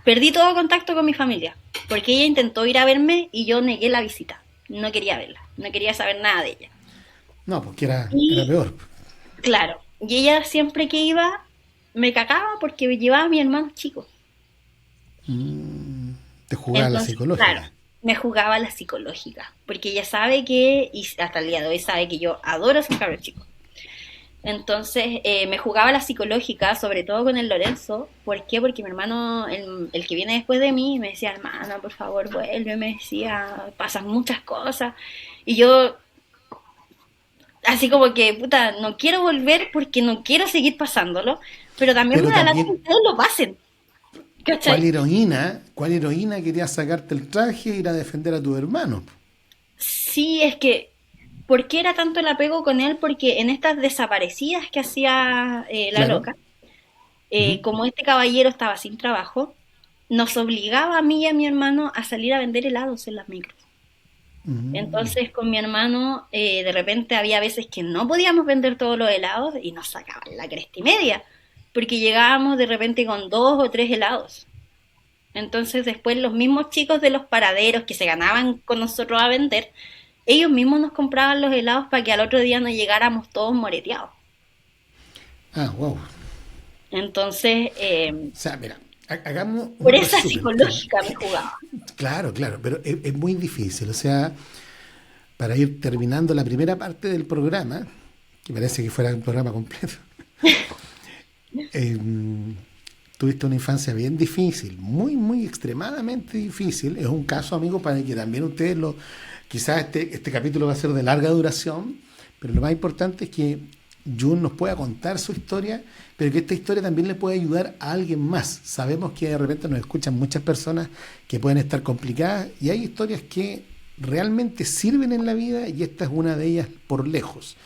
perdí todo contacto con mi familia. Porque ella intentó ir a verme y yo negué la visita. No quería verla. no quería saber nada de ella. No, porque era Y peor. claro, y ella siempre que iba me cagaba porque me llevaba a mi hermano chico. Te jugaba la Entonces, claro, psicológica. me jugaba la psicológica, porque ella sabe que, y hasta el día de hoy sabe que yo adoro a esos cabros chicos. Entonces, me jugaba la psicológica, sobre todo con el Lorenzo. ¿Por qué? Porque mi hermano, el que viene después de mí, me decía, hermana, por favor, vuelve, me decía, pasan muchas cosas. Y yo, así como que, puta, no quiero volver porque no quiero seguir pasándolo, pero también me Pero da la que también, ustedes lo pasen, ¿cachai? cuál heroína quería sacarte el traje e ir a defender a tu hermano? Sí, es que, ¿por qué era tanto el apego con él? Porque en estas desaparecidas que hacía la Claro. loca, Ujú. como este caballero estaba sin trabajo, nos obligaba a mí y a mi hermano a salir a vender helados en las micros. Mm. Entonces con mi hermano de repente había veces que no podíamos vender todos los helados y nos sacaban la cresta y media, porque llegábamos de repente con 2 o 3 helados. Entonces después los mismos chicos de los paraderos que se ganaban con nosotros a vender, ellos mismos nos compraban los helados para que al otro día no llegáramos todos moreteados. Ah, wow. Entonces, O sea, mira, hagamos por un esa resumen. psicológica me jugaba. Claro, claro, pero es muy difícil. O sea, para ir terminando la primera parte del programa, que parece que fuera un programa completo, eh, tuviste una infancia bien difícil, muy, muy extremadamente difícil. Es un caso, amigo, para que también ustedes lo... Quizás este capítulo va a ser de larga duración, pero lo más importante es que Jun nos pueda contar su historia, pero que esta historia también le pueda ayudar a alguien más. Sabemos que de repente nos escuchan muchas personas que pueden estar complicadas y hay historias que realmente sirven en la vida y esta es una de ellas por lejos.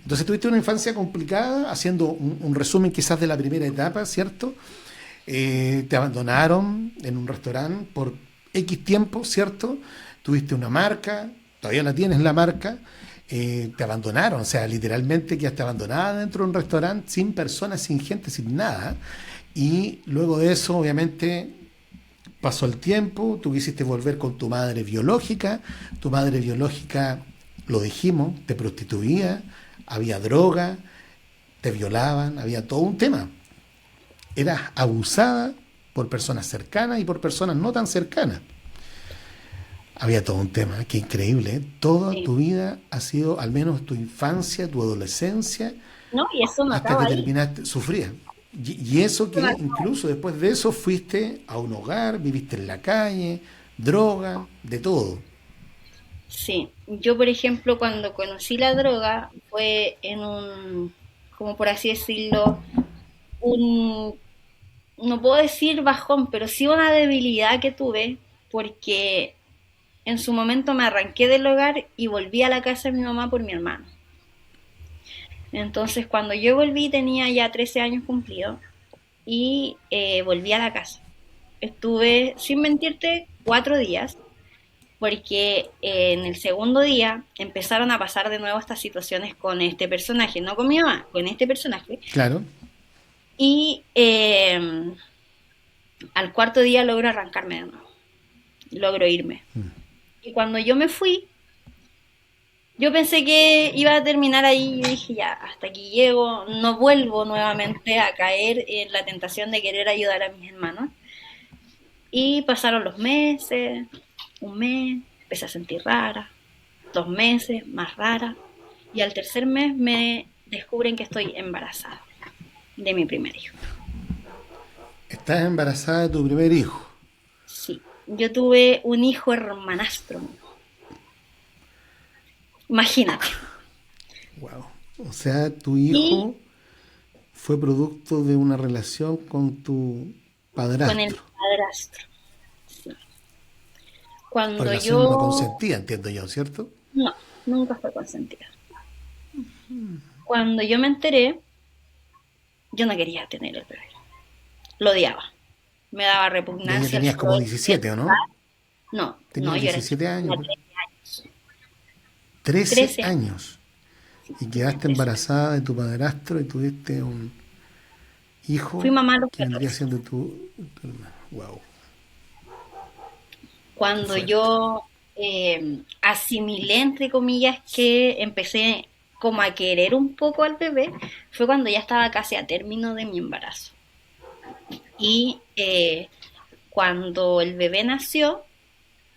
Entonces tuviste una infancia complicada, haciendo un resumen quizás de la primera etapa, ¿cierto? Te abandonaron en un restaurante por X tiempo, ¿cierto? Tuviste una marca, todavía la tienes la marca, te abandonaron, o sea, literalmente quedaste abandonada dentro de un restaurante, sin personas, sin gente, sin nada. Y luego de eso, obviamente, pasó el tiempo, tú quisiste volver con tu madre biológica, lo dijimos, te prostituía, había droga, te violaban, había todo un tema. Eras abusada por personas cercanas y por personas no tan cercanas. Había todo un tema, qué increíble, ¿eh? Toda Sí. tu vida ha sido, al menos tu infancia, tu adolescencia, No, y eso no hasta acaba que ahí. terminaste, sufrías. Y eso Eso que no incluso después de eso fuiste a un hogar, viviste en la calle, droga, de todo. Sí, yo por ejemplo cuando conocí la droga fue en un, como por así decirlo, un, no puedo decir bajón, pero sí una debilidad que tuve porque en su momento me arranqué del hogar y volví a la casa de mi mamá por mi hermano. Entonces cuando yo volví tenía ya 13 años cumplidos y volví a la casa. Estuve, sin mentirte, 4 días porque en el segundo día empezaron a pasar de nuevo estas situaciones con este personaje, no con mi mamá, con este personaje. Claro. Y al cuarto día logro arrancarme de nuevo, logro irme. Y cuando yo me fui, yo pensé que iba a terminar ahí y dije, ya, hasta aquí llego, no vuelvo nuevamente a caer en la tentación de querer ayudar a mis hermanos. Y pasaron los meses, un mes, empecé a sentir rara, 2 meses, más rara, y al tercer mes me descubren que estoy embarazada de mi primer hijo. Estás embarazada de tu primer hijo. Sí, yo tuve un hijo hermanastro mío. Imagínate. Wow. O sea, tu Y hijo fue producto de una relación con tu con el padrastro. padrastro. Sí. Cuando Relación no yo... consentida, entiendo yo, ¿cierto? No, nunca fue consentida. Cuando yo me enteré, yo no quería tener el bebé. Lo odiaba. Me daba Y ahí ya repugnancia el tenías como solo hecho de 17, ¿o pensar. no? No, no, Tenías yo era 17 chica, años. tenía Pues. 13 años. 13 13 años, años. sí, Y tenía quedaste 13 años. embarazada de tu padrastro y tuviste un Fui hijo mamá a los que vendría 14. siendo tu hermano. Wow, qué Cuando fuerte. asimilé, entre comillas, que empecé como a querer un poco al bebé, fue cuando ya estaba casi a término de mi embarazo. Y cuando el bebé nació,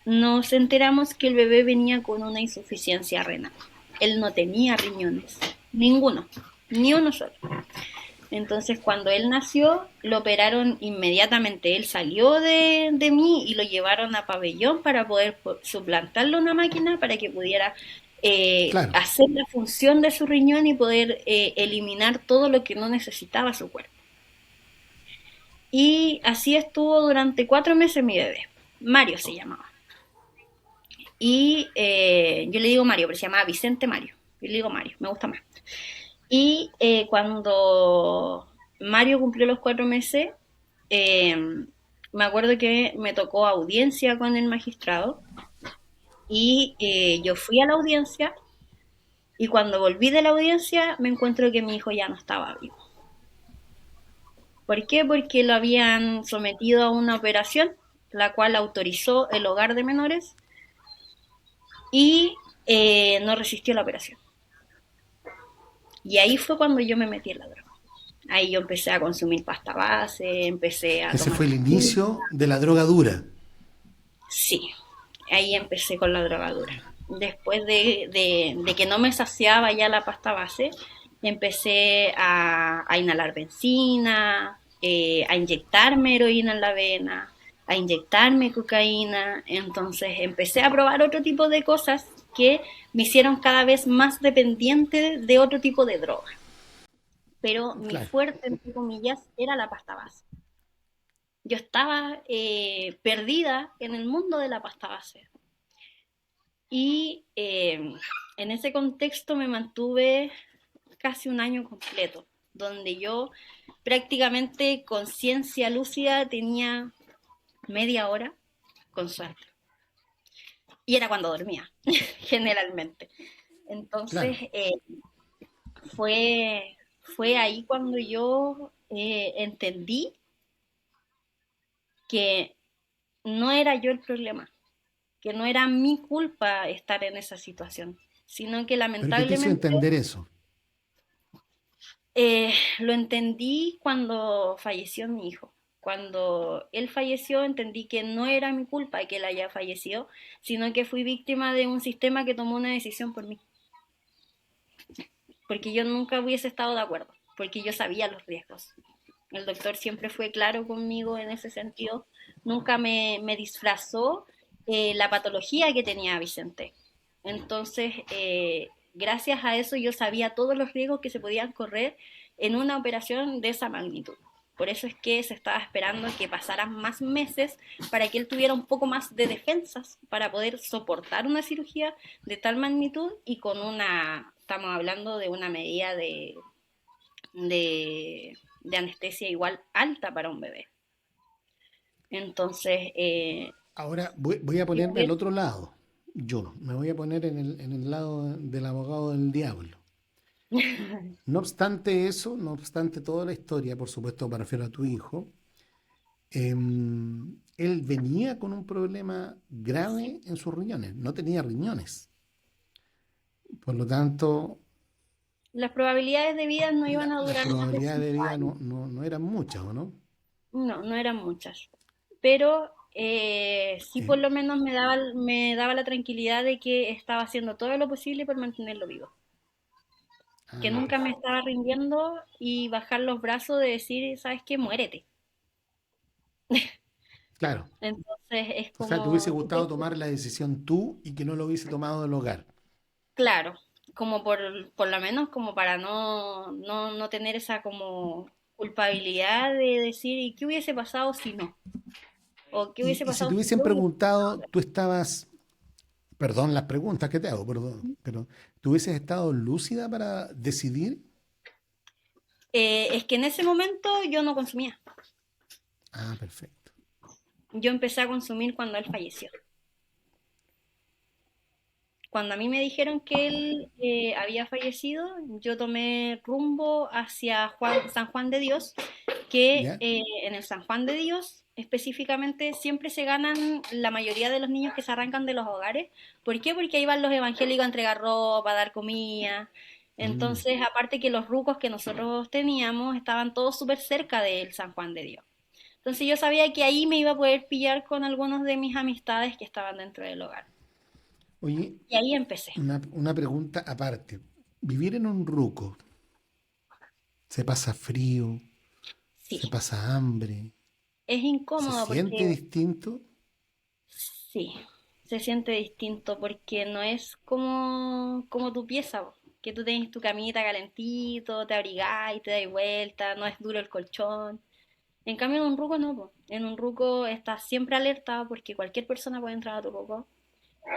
nos enteramos que el bebé venía con una insuficiencia renal. Él no tenía riñones, ninguno, ni uno solo. Entonces, cuando él nació, lo operaron inmediatamente. Él salió de mí y lo llevaron a pabellón para poder suplantarle una máquina para que pudiera Claro. hacer la función de su riñón y poder eliminar todo lo que no necesitaba su cuerpo. Y así estuvo durante 4 meses mi bebé. Mario se llamaba. Y yo le digo Mario, pero se llamaba Vicente Mario. Yo le digo Mario, me gusta más. Y cuando Mario cumplió los 4 meses, eh, me acuerdo que me tocó audiencia con el magistrado y yo fui a la audiencia y cuando volví de la audiencia me encuentro que mi hijo ya no estaba vivo. ¿Por qué? Porque lo habían sometido a una operación, la cual autorizó el hogar de menores y no resistió la operación. Y ahí fue cuando yo me metí en la droga. Ahí yo empecé a consumir pasta base, empecé a Ese tomar fue el pastillas. inicio de la droga dura. Sí, ahí empecé con la drogadura. Después de que no me saciaba ya la pasta base, empecé a inhalar benzina, a inyectarme heroína en la vena, a inyectarme cocaína. Entonces empecé a probar otro tipo de cosas que me hicieron cada vez más dependiente de otro tipo de droga. Pero mi Claro. fuerte, entre comillas, era la pasta base. Yo estaba perdida en el mundo de la pasta base. Y en ese contexto me mantuve casi un año completo, donde yo prácticamente conciencia lúcida tenía media hora con suerte. Y era cuando dormía, generalmente. Entonces Claro. fue, fue ahí cuando yo entendí que no era yo el problema, que no era mi culpa estar en esa situación, sino que ¿Pero qué te hizo lamentablemente entender eso? lo entendí cuando falleció mi hijo. Cuando él falleció entendí que no era mi culpa que él haya fallecido, sino que fui víctima de un sistema que tomó una decisión por mí, porque yo nunca hubiese estado de acuerdo, porque yo sabía los riesgos. El doctor siempre fue claro conmigo en ese sentido, nunca me disfrazó la patología que tenía Vicente. Entonces, gracias a eso yo sabía todos los riesgos que se podían correr en una operación de esa magnitud. Por eso es que se estaba esperando que pasaran más meses para que él tuviera un poco más de defensas para poder soportar una cirugía de tal magnitud y con estamos hablando de una medida de anestesia igual alta para un bebé. Entonces, Ahora voy a ponerme al otro lado. Yo me voy a poner en el lado del abogado del diablo. No obstante eso, no obstante toda la historia, por supuesto, me refiero a tu hijo, él venía con un problema sí, grave en sus riñones, no tenía riñones. Por lo tanto, las probabilidades de vida no iban a las durar más de probabilidades de 5 vida años. no eran muchas, ¿o no? No, no eran muchas. Pero sí por Eh, lo menos me daba la tranquilidad de que estaba haciendo todo lo posible por mantenerlo vivo. Que nunca me Perfecto. estaba rindiendo y bajar los brazos de decir, ¿sabes qué? Muérete. Claro. Entonces es O sea, te hubiese como, gustado tomar la decisión tú y que no lo hubiese tomado el hogar. claro, como por lo menos como para no tener esa como culpabilidad de decir, ¿y qué hubiese pasado si no? ¿O qué hubiese Y si pasado te si hubiesen yo hubiese preguntado, estado? tú estabas, perdón las preguntas que te hago, perdón, pero ¿tú hubieses estado lúcida para decidir? Es que en ese momento yo no consumía. Ah, perfecto. Yo empecé a consumir cuando él falleció. Cuando a mí me dijeron que él había fallecido, yo tomé rumbo hacia San Juan de Dios, que ¿Ya? en el San Juan de Dios específicamente siempre se ganan la mayoría de los niños que se arrancan de los hogares. ¿Por qué? Porque ahí van los evangélicos a entregar ropa, a dar comida. Mm. Entonces, aparte que los rucos que nosotros teníamos estaban todos súper cerca del San Juan de Dios. Entonces yo sabía que ahí me iba a poder pillar con algunos de mis amistades que estaban dentro del hogar. Oye, Y ahí empecé. una pregunta aparte. Vivir en un ruco, ¿se pasa frío? Sí, ¿Se pasa hambre? es ¿Se incómodo siente porque distinto? sí, se siente distinto porque no es como tu pieza, po, que tú tenés tu camita calentito, te abrigás y te das vuelta, no es duro el colchón. En cambio en un ruco no, po. En un ruco estás siempre alerta porque cualquier persona puede entrar a tu ruco.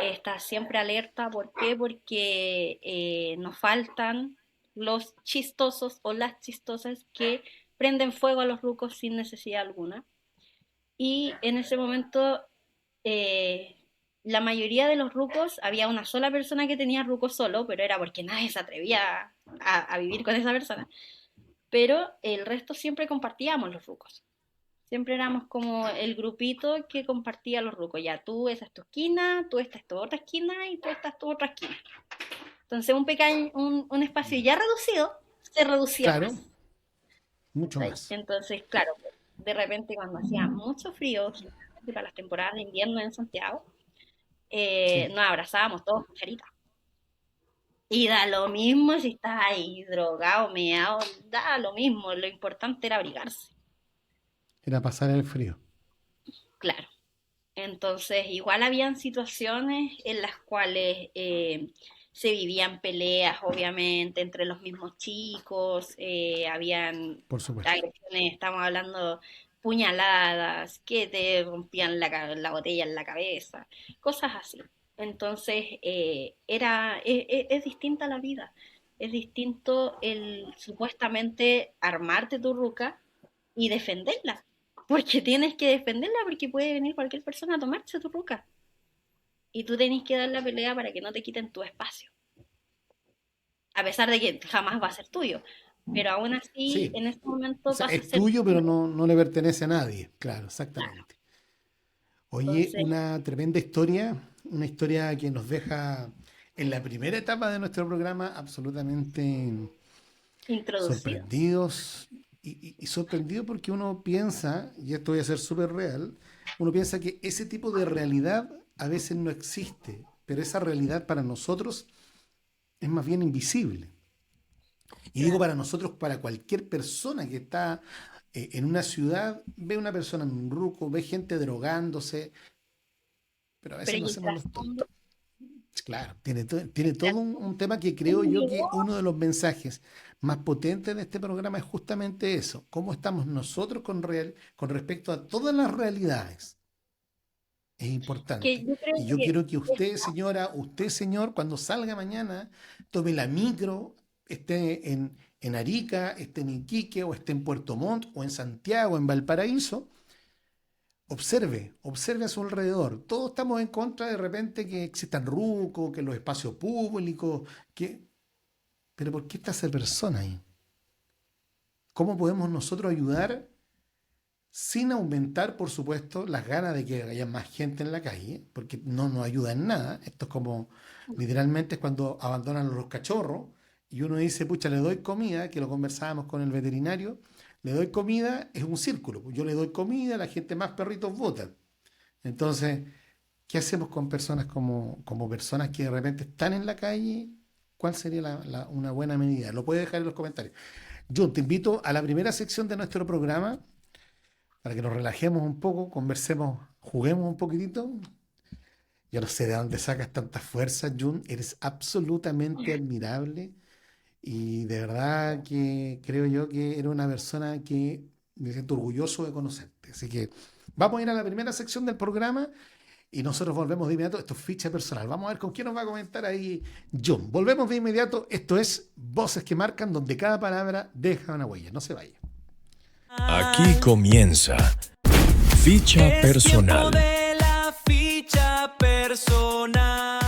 Estás siempre alerta, ¿por qué? Porque nos faltan los chistosos o las chistosas que prenden fuego a los rucos sin necesidad alguna. Y en ese momento eh, la mayoría de los rucos, había una sola persona que tenía ruco solo, pero era porque nadie se atrevía a vivir con esa persona. Pero el resto siempre compartíamos los rucos. Siempre éramos como el grupito que compartía los rucos. Ya tú, esa es tu esquina, tú esta es tu otra esquina y tú esta es tu otra esquina. Entonces un espacio ya reducido se reducía Claro, más. mucho ¿Cachai? más. Entonces, claro, de repente cuando hacía mucho frío, generalmente para las temporadas de invierno en Santiago, Sí. nos abrazábamos todos con carita. Y da lo mismo si estás ahí drogado, meado, da lo mismo, lo importante era abrigarse, Era pasar el frío. claro. Entonces, igual habían situaciones en las cuales se vivían peleas, obviamente, entre los mismos chicos, habían Por supuesto. agresiones, estamos hablando puñaladas, que te rompían la botella en la cabeza, cosas así. Entonces, es distinta la vida, es distinto el supuestamente armarte tu ruca y defenderla. Porque tienes que defenderla porque puede venir cualquier persona a tomarse tu ruca. Y tú tenés que dar la pelea para que no te quiten tu espacio. A pesar de que jamás va a ser tuyo. Pero aún así, Sí. en este O momento sea, pasa a es ser tuyo, pero tuyo. no le pertenece a nadie. Claro, Claro. exactamente. Oye, Entonces, una tremenda historia, una historia que nos deja en la primera etapa de nuestro programa absolutamente introducido. sorprendidos y sorprendido porque uno piensa, y esto voy a ser súper real, uno piensa que ese tipo de realidad a veces no existe, pero esa realidad para nosotros es más bien invisible. Y digo Claro. para nosotros, para cualquier persona que está en una ciudad, ve una persona en un ruco, ve gente drogándose, pero a Pero veces y nos el hacemos los trasfondo, tontos. Claro, tiene todo un tema que creo ¿cómo yo que llegó? uno de los mensajes más potentes de este programa es justamente eso, cómo estamos nosotros con respecto a todas las realidades. Es Que importante. yo creo Y yo que quiero que usted, señora, usted, señor, cuando salga mañana, tome la micro, esté en Arica, esté en Iquique, o esté en Puerto Montt, o en Santiago, en Valparaíso, observe a su alrededor. Todos estamos en contra de repente que existan rucos, que los espacios públicos, que... pero ¿por qué está esa persona ahí? ¿Cómo podemos nosotros ayudar sin aumentar, por supuesto, las ganas de que haya más gente en la calle? Porque no nos ayuda en nada. Esto es como, literalmente, es cuando abandonan los cachorros y uno dice, pucha, le doy comida, que lo conversábamos con el veterinario, le doy comida, es un círculo. Yo le doy comida, la gente más perritos botan. Entonces, ¿qué hacemos con personas como personas que de repente están en la calle? ¿Cuál sería una buena medida? Lo puedes dejar en los comentarios. Yo te invito a la primera sección de nuestro programa para que nos relajemos un poco, conversemos, juguemos un poquitito. Yo no sé de dónde sacas tantas fuerzas, Jun. Eres absolutamente admirable y de verdad que creo yo que eres una persona que me siento orgulloso de conocerte. Así que vamos a ir a la primera sección del programa y nosotros volvemos de inmediato. Esto es ficha personal. Vamos a ver con quién nos va a comentar ahí John. Volvemos de inmediato. Esto es Voces que Marcan, donde cada palabra deja una huella. No se vaya. Aquí comienza Ficha Es tiempo Personal. de la ficha personal.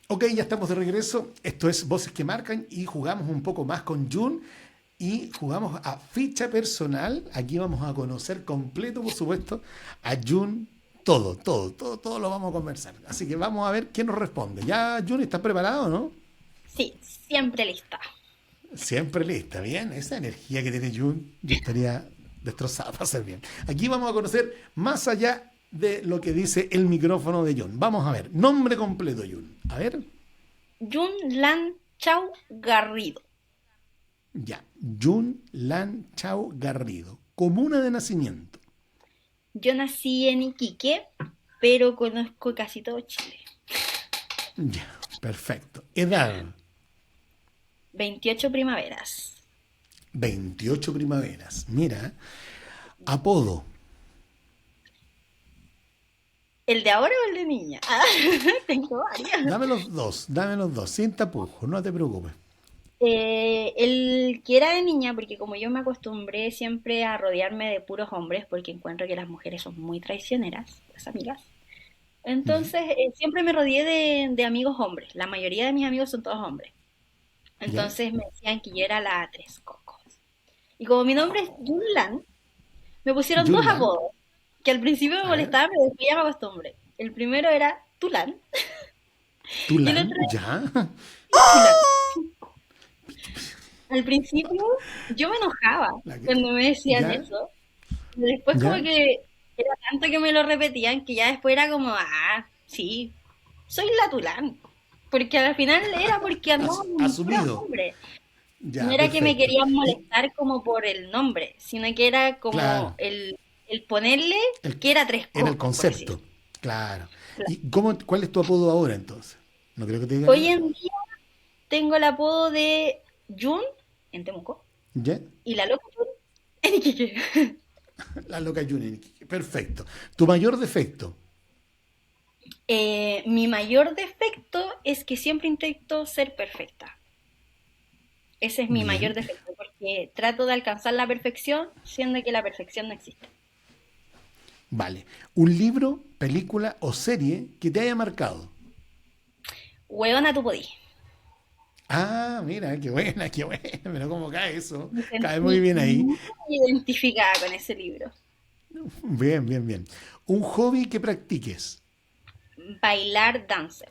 Ok, ya estamos de regreso. Esto es Voces que Marcan y jugamos un poco más con Jun. y jugamos a ficha personal. Aquí vamos a conocer completo, por supuesto, a Jun. Todo lo vamos a conversar. Así que vamos a ver quién nos responde. ¿Ya, Jun, estás preparado o no? Sí, siempre lista. Siempre lista, bien. Esa energía que tiene Jun, yo estaría destrozado para hacer bien. Aquí vamos a conocer más allá de lo que dice el micrófono de Jun. Vamos a ver. Nombre completo, Jun. A ver. Yun Lan Chao Garrido. Ya. Jun Lan Chao Garrido. Comuna de nacimiento. Yo nací en Iquique, pero conozco casi todo Chile. Ya. Perfecto. Edad. 28 primaveras. 28 primaveras. Mira. Apodo. ¿El de ahora o el de niña? Ah, tengo varios. Dame los dos, sin tapujos, no te preocupes. El que era de niña, porque como yo me acostumbré siempre a rodearme de puros hombres, porque encuentro que las mujeres son muy traicioneras, las amigas. Ya, Entonces, siempre me rodeé de amigos hombres. La mayoría de mis amigos son todos hombres. ya, Entonces me decían que yo era la tres cocos. Y como mi nombre es Yunlan, me pusieron dos Yunlan, apodos, que al principio me a ver, molestaban, pero después ya me acostumbré. El primero era Tulan y el Tulan, otro era ya, Chulan. Al principio yo me enojaba la que- cuando me decían ya, eso. Y después como ya, que era tanto que me lo repetían que ya después era como, ah, sí, soy la Tulán. Porque al final era porque andaba con puros asumido, hombres. No ya, era que me perfecto. querían Y, molestar como por el nombre, sino que era como claro, el ponerle el, que era tres era el cocos, por así concepto, decirlo. claro. ¿Y cuál es tu apodo ahora entonces? No creo que te digan Hoy nada. en día tengo el apodo de Jun en Temuco ¿Ya? y la loca Jun en Iquique. La loca Junior, perfecto. Tu mayor defecto, Mi mayor defecto es que siempre intento ser perfecta. Ese es mi mayor bien, defecto, porque trato de alcanzar la perfección, siendo que la perfección no existe. vale. Un libro, película o serie que te haya marcado. Hueona, tú podí. Ah, mira, qué buena, pero cómo cae eso. Me Cae muy sentí bien ahí. muy identificada con ese libro. Bien, bien, bien. Un hobby que practiques. Bailar dancer.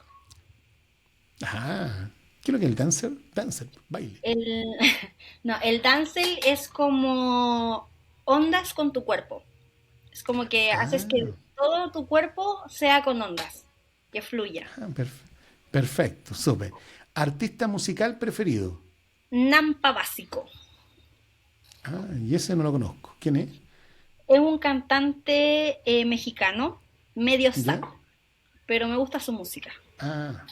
Ah, ¿qué es lo que es el dancer? Dancer, baile. El, no, el dancel es como ondas con tu cuerpo. Es como que haces que Ah, todo tu cuerpo sea con ondas, que fluya. ah, perfecto, súper. Artista musical preferido. Nampa básico. Ah, y ese no lo conozco. ¿Quién es? Es un cantante mexicano, medio ¿Ya? sapo, pero me gusta su música. Ah,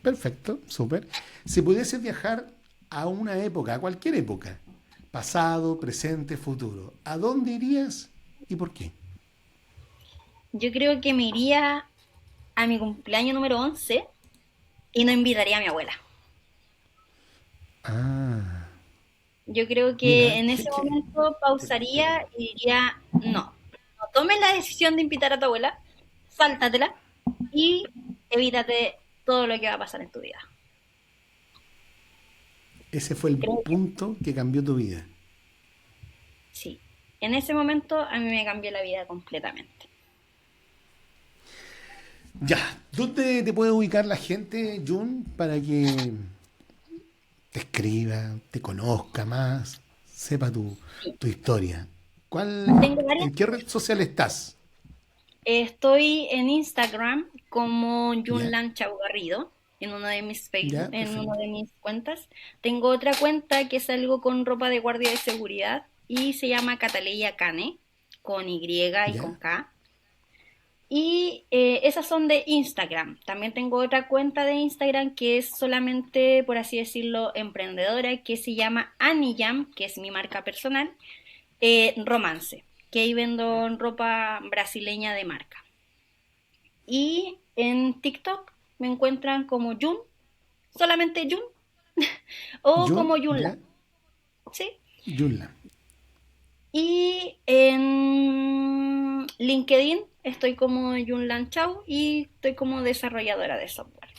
perfecto, súper. Si pudieses viajar a una época, a cualquier época, pasado, presente, futuro, ¿a dónde irías y por qué? Yo creo que me iría a mi cumpleaños número 11 y no invitaría a mi abuela. Ah, Yo creo que mira, en ese momento pausaría y diría, no, no tomes la decisión de invitar a tu abuela, sáltatela y evítate todo lo que va a pasar en tu vida. ese fue el Creo que punto que cambió tu vida. sí. En ese momento a mí me cambió la vida completamente. Ya, ¿dónde te puede ubicar la gente, Jun, para que te escriba, te conozca más, sepa tu historia? Tengo varias. ¿En qué red social estás? Estoy en Instagram como Ya, Yunlan Chau Garrido, en uno de mis Facebook, ya, en uno perfecto. de mis cuentas. Tengo otra cuenta que salgo con ropa de guardia de seguridad y se llama Cataleya Cane, con Y y con Ya, K. Y esas son de Instagram. También tengo otra cuenta de Instagram que es solamente, por así decirlo, emprendedora, que se llama Aniyam, que es mi marca personal, Romance, que ahí vendo ropa brasileña de marca. Y en TikTok me encuentran como Jun, solamente Jun, o Jun, como Junla, ya, ¿sí? Junla. Y en LinkedIn estoy como Junlan Chau y estoy como desarrolladora de software.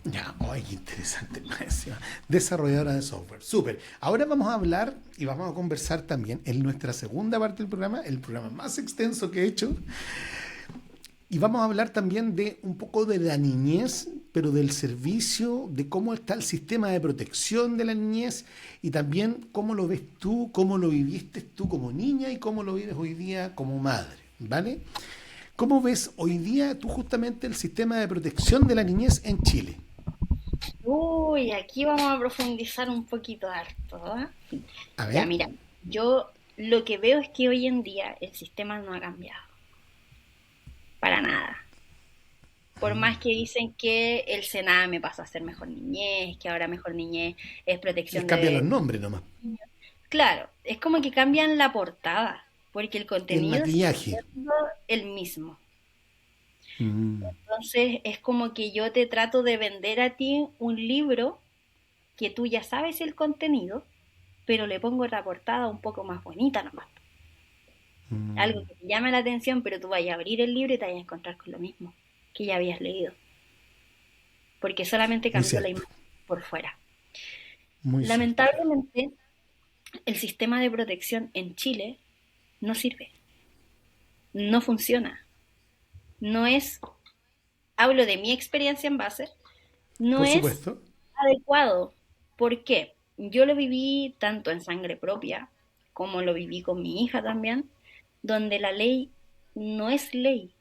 Ya, ay, qué interesante. Más encima. Desarrolladora de software. Súper. Ahora vamos a hablar y vamos a conversar también en nuestra segunda parte del programa, el programa más extenso que he hecho. Y vamos a hablar también de un poco de la niñez, pero del servicio, de cómo está el sistema de protección de la niñez y también cómo lo ves tú, cómo lo viviste tú como niña y cómo lo vives hoy día como madre, ¿vale? ¿Cómo ves hoy día tú justamente el sistema de protección de la niñez en Chile? Uy, aquí vamos a profundizar un poquito harto, ¿eh? A Ya, ver, mira, yo lo que veo es que hoy en día el sistema no ha cambiado, para nada. Por más que dicen que el Sename pasó a ser mejor niñez, que ahora mejor niñez es les protección cambian los de... nombres nomás. Claro, es como que cambian la portada, porque el Y el contenido sigue maquillaje. siendo el mismo. Mm, Entonces es como que yo te trato de vender a ti un libro que tú ya sabes el contenido, pero le pongo la portada un poco más bonita nomás. Algo mm, que te llame la atención, pero tú vayas a abrir el libro y te vayas a encontrar con lo mismo que ya habías leído, porque solamente muy cambió la cierto, imagen por fuera. muy cierto. Lamentablemente, el sistema de protección en Chile no sirve, no funciona, no es, hablo de mi experiencia en base, no Por es supuesto. adecuado. ¿Por qué? Yo lo viví tanto en sangre propia como lo viví con mi hija también, donde la ley no es ley,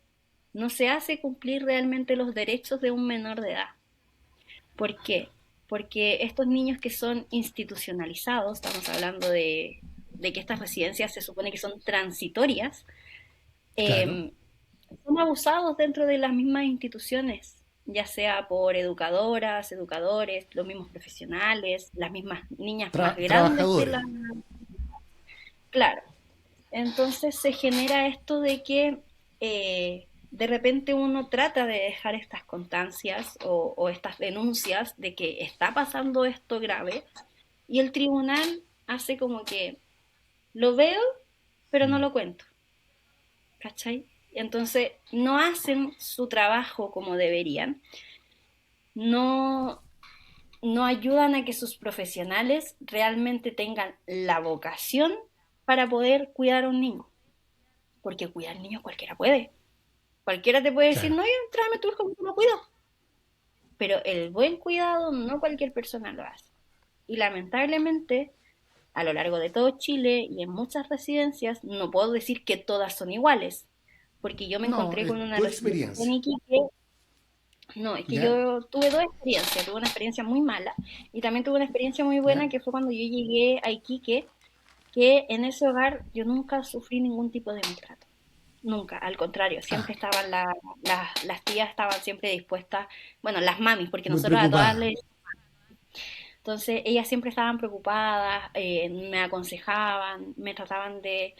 no se hace cumplir realmente los derechos de un menor de edad. ¿Por qué? Porque estos niños que son institucionalizados, estamos hablando de que estas residencias se supone que son transitorias, Claro. eh, son abusados dentro de las mismas instituciones, ya sea por educadoras, educadores, los mismos profesionales, las mismas niñas más grandes de Trabajadores. la... Claro, entonces se genera esto de que de repente uno trata de dejar estas constancias o estas denuncias de que está pasando esto grave y el tribunal hace como que lo veo, pero no lo cuento, ¿cachai? Entonces no hacen su trabajo como deberían, no, no ayudan a que sus profesionales realmente tengan la vocación para poder cuidar a un niño, porque cuidar niños cualquiera puede. Cualquiera te puede decir, Claro. no, yo tráeme a tu hijo que lo cuido. Pero el buen cuidado no cualquier persona lo hace. Y lamentablemente, a lo largo de todo Chile y en muchas residencias, no puedo decir que todas son iguales, porque yo me No, encontré es con una tu residencia en experiencia. Iquique. No, es que ¿Ya? yo tuve dos experiencias, tuve una experiencia muy mala y también tuve una experiencia muy ¿Ya? buena que fue cuando yo llegué a Iquique, que en ese hogar yo nunca sufrí ningún tipo de maltrato. Nunca, al contrario, Ah, siempre estaban las tías estaban siempre dispuestas, bueno, las mamis, porque muy nosotros a todas preocupada. les... Entonces, ellas siempre estaban preocupadas, me aconsejaban, me trataban de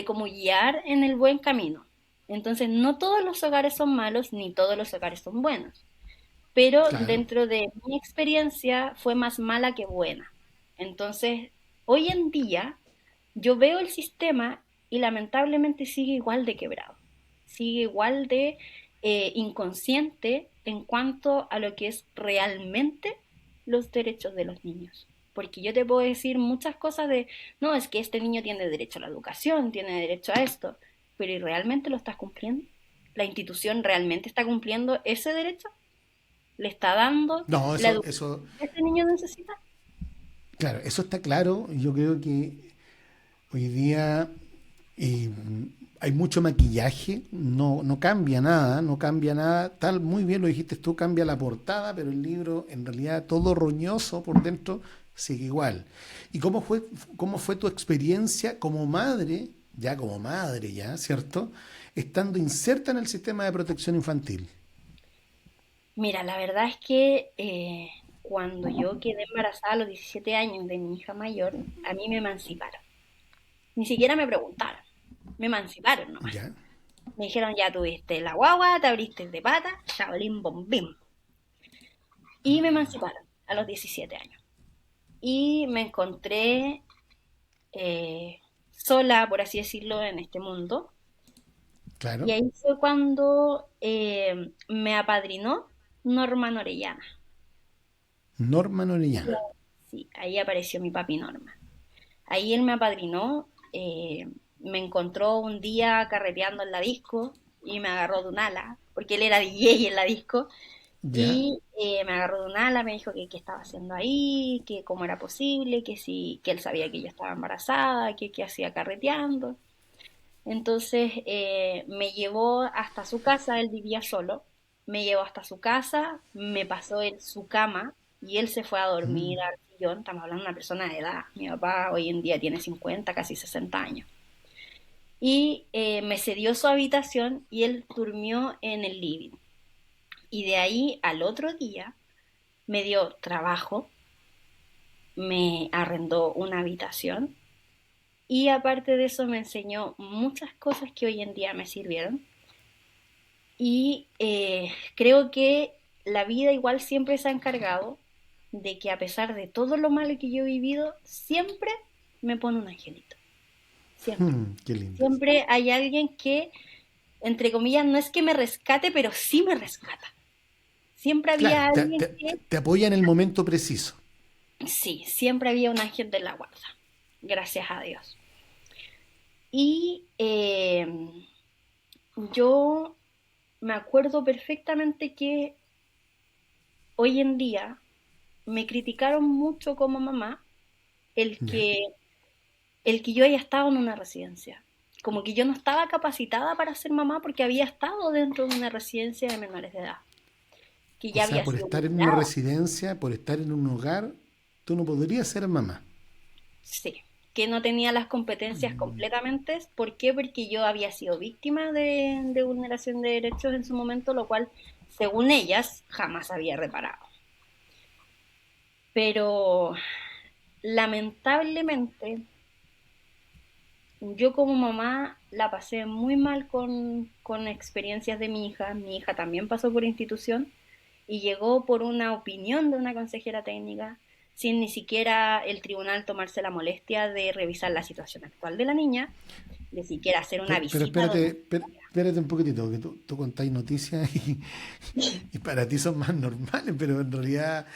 como guiar en el buen camino. Entonces, no todos los hogares son malos, ni todos los hogares son buenos, pero Claro. dentro de mi experiencia fue más mala que buena. Entonces, hoy en día yo veo el sistema y lamentablemente sigue igual de quebrado, sigue igual de inconsciente en cuanto a lo que es realmente los derechos de los niños. Porque yo te puedo decir muchas cosas de, no, es que este niño tiene derecho a la educación, tiene derecho a esto, pero ¿y realmente lo estás cumpliendo? ¿La institución realmente está cumpliendo ese derecho? ¿Le está dando No, la eso, educación eso, que este niño necesita? claro, eso está claro. Yo creo que hoy día eh, hay mucho maquillaje, no, no cambia nada, no cambia nada. Tal, muy bien lo dijiste tú, cambia la portada, pero el libro, en realidad, todo roñoso por dentro, sigue igual. ¿Y cómo fue tu experiencia como madre ya, ¿cierto? Estando inserta en el sistema de protección infantil. Mira, la verdad es que cuando yo quedé embarazada a los 17 años de mi hija mayor, a mí me emanciparon. Ni siquiera me preguntaron, me emanciparon nomás. ¿Ya? Me dijeron, ya tuviste la guagua, te abriste de pata, shaolin bombín. Y me emanciparon a los 17 años. Y me encontré sola, por así decirlo, en este mundo. Y Claro. ahí fue cuando me apadrinó Norma Orellana. Norman Orellana. Sí, ahí apareció mi papi Norma. Ahí él me apadrinó, me encontró un día carreteando en la disco y me agarró de un ala, porque él era DJ en la disco, ¿Ya? y me agarró de un ala, me dijo que qué estaba haciendo ahí, que cómo era posible, que sí, que él sabía que yo estaba embarazada, que qué hacía carreteando. Entonces me llevó hasta su casa, él vivía solo, me llevó hasta su casa, me pasó él su cama y él se fue a dormir al sillón. Estamos hablando de una persona de edad. Mi papá hoy en día tiene 50, casi 60 años. Y me cedió su habitación y él durmió en el living. Y de ahí al otro día me dio trabajo, me arrendó una habitación y aparte de eso me enseñó muchas cosas que hoy en día me sirvieron. Y creo que la vida igual siempre se ha encargado de que a pesar de todo lo malo que yo he vivido, siempre me pone un angelito. Siempre. Qué lindo. Siempre hay alguien que, entre comillas, no es que me rescate, pero sí me rescata. Siempre había Claro, alguien que, te apoya en el momento preciso. sí, siempre había un ángel de la guarda. Gracias a Dios. Y yo me acuerdo perfectamente que hoy en día me criticaron mucho como mamá el ¿Ya? que, el que yo haya estado en una residencia. Como que yo no estaba capacitada para ser mamá porque había estado dentro de una residencia de menores de edad, que O ya sea, había por sido estar en una vigilada. residencia, por estar en un hogar, tú no podrías ser mamá. Sí, que no tenía las competencias completamente. ¿Por qué? Porque yo había sido víctima de vulneración de derechos en su momento, lo cual, según ellas, jamás había reparado. Pero lamentablemente, yo como mamá la pasé muy mal con experiencias de mi hija. Mi hija también pasó por institución y llegó por una opinión de una consejera técnica, sin ni siquiera el tribunal tomarse la molestia de revisar la situación actual de la niña, de siquiera hacer una Pero visita espérate, domiciliaria. espérate un poquitito, que tú contáis noticias y para ti son más normales, pero en realidad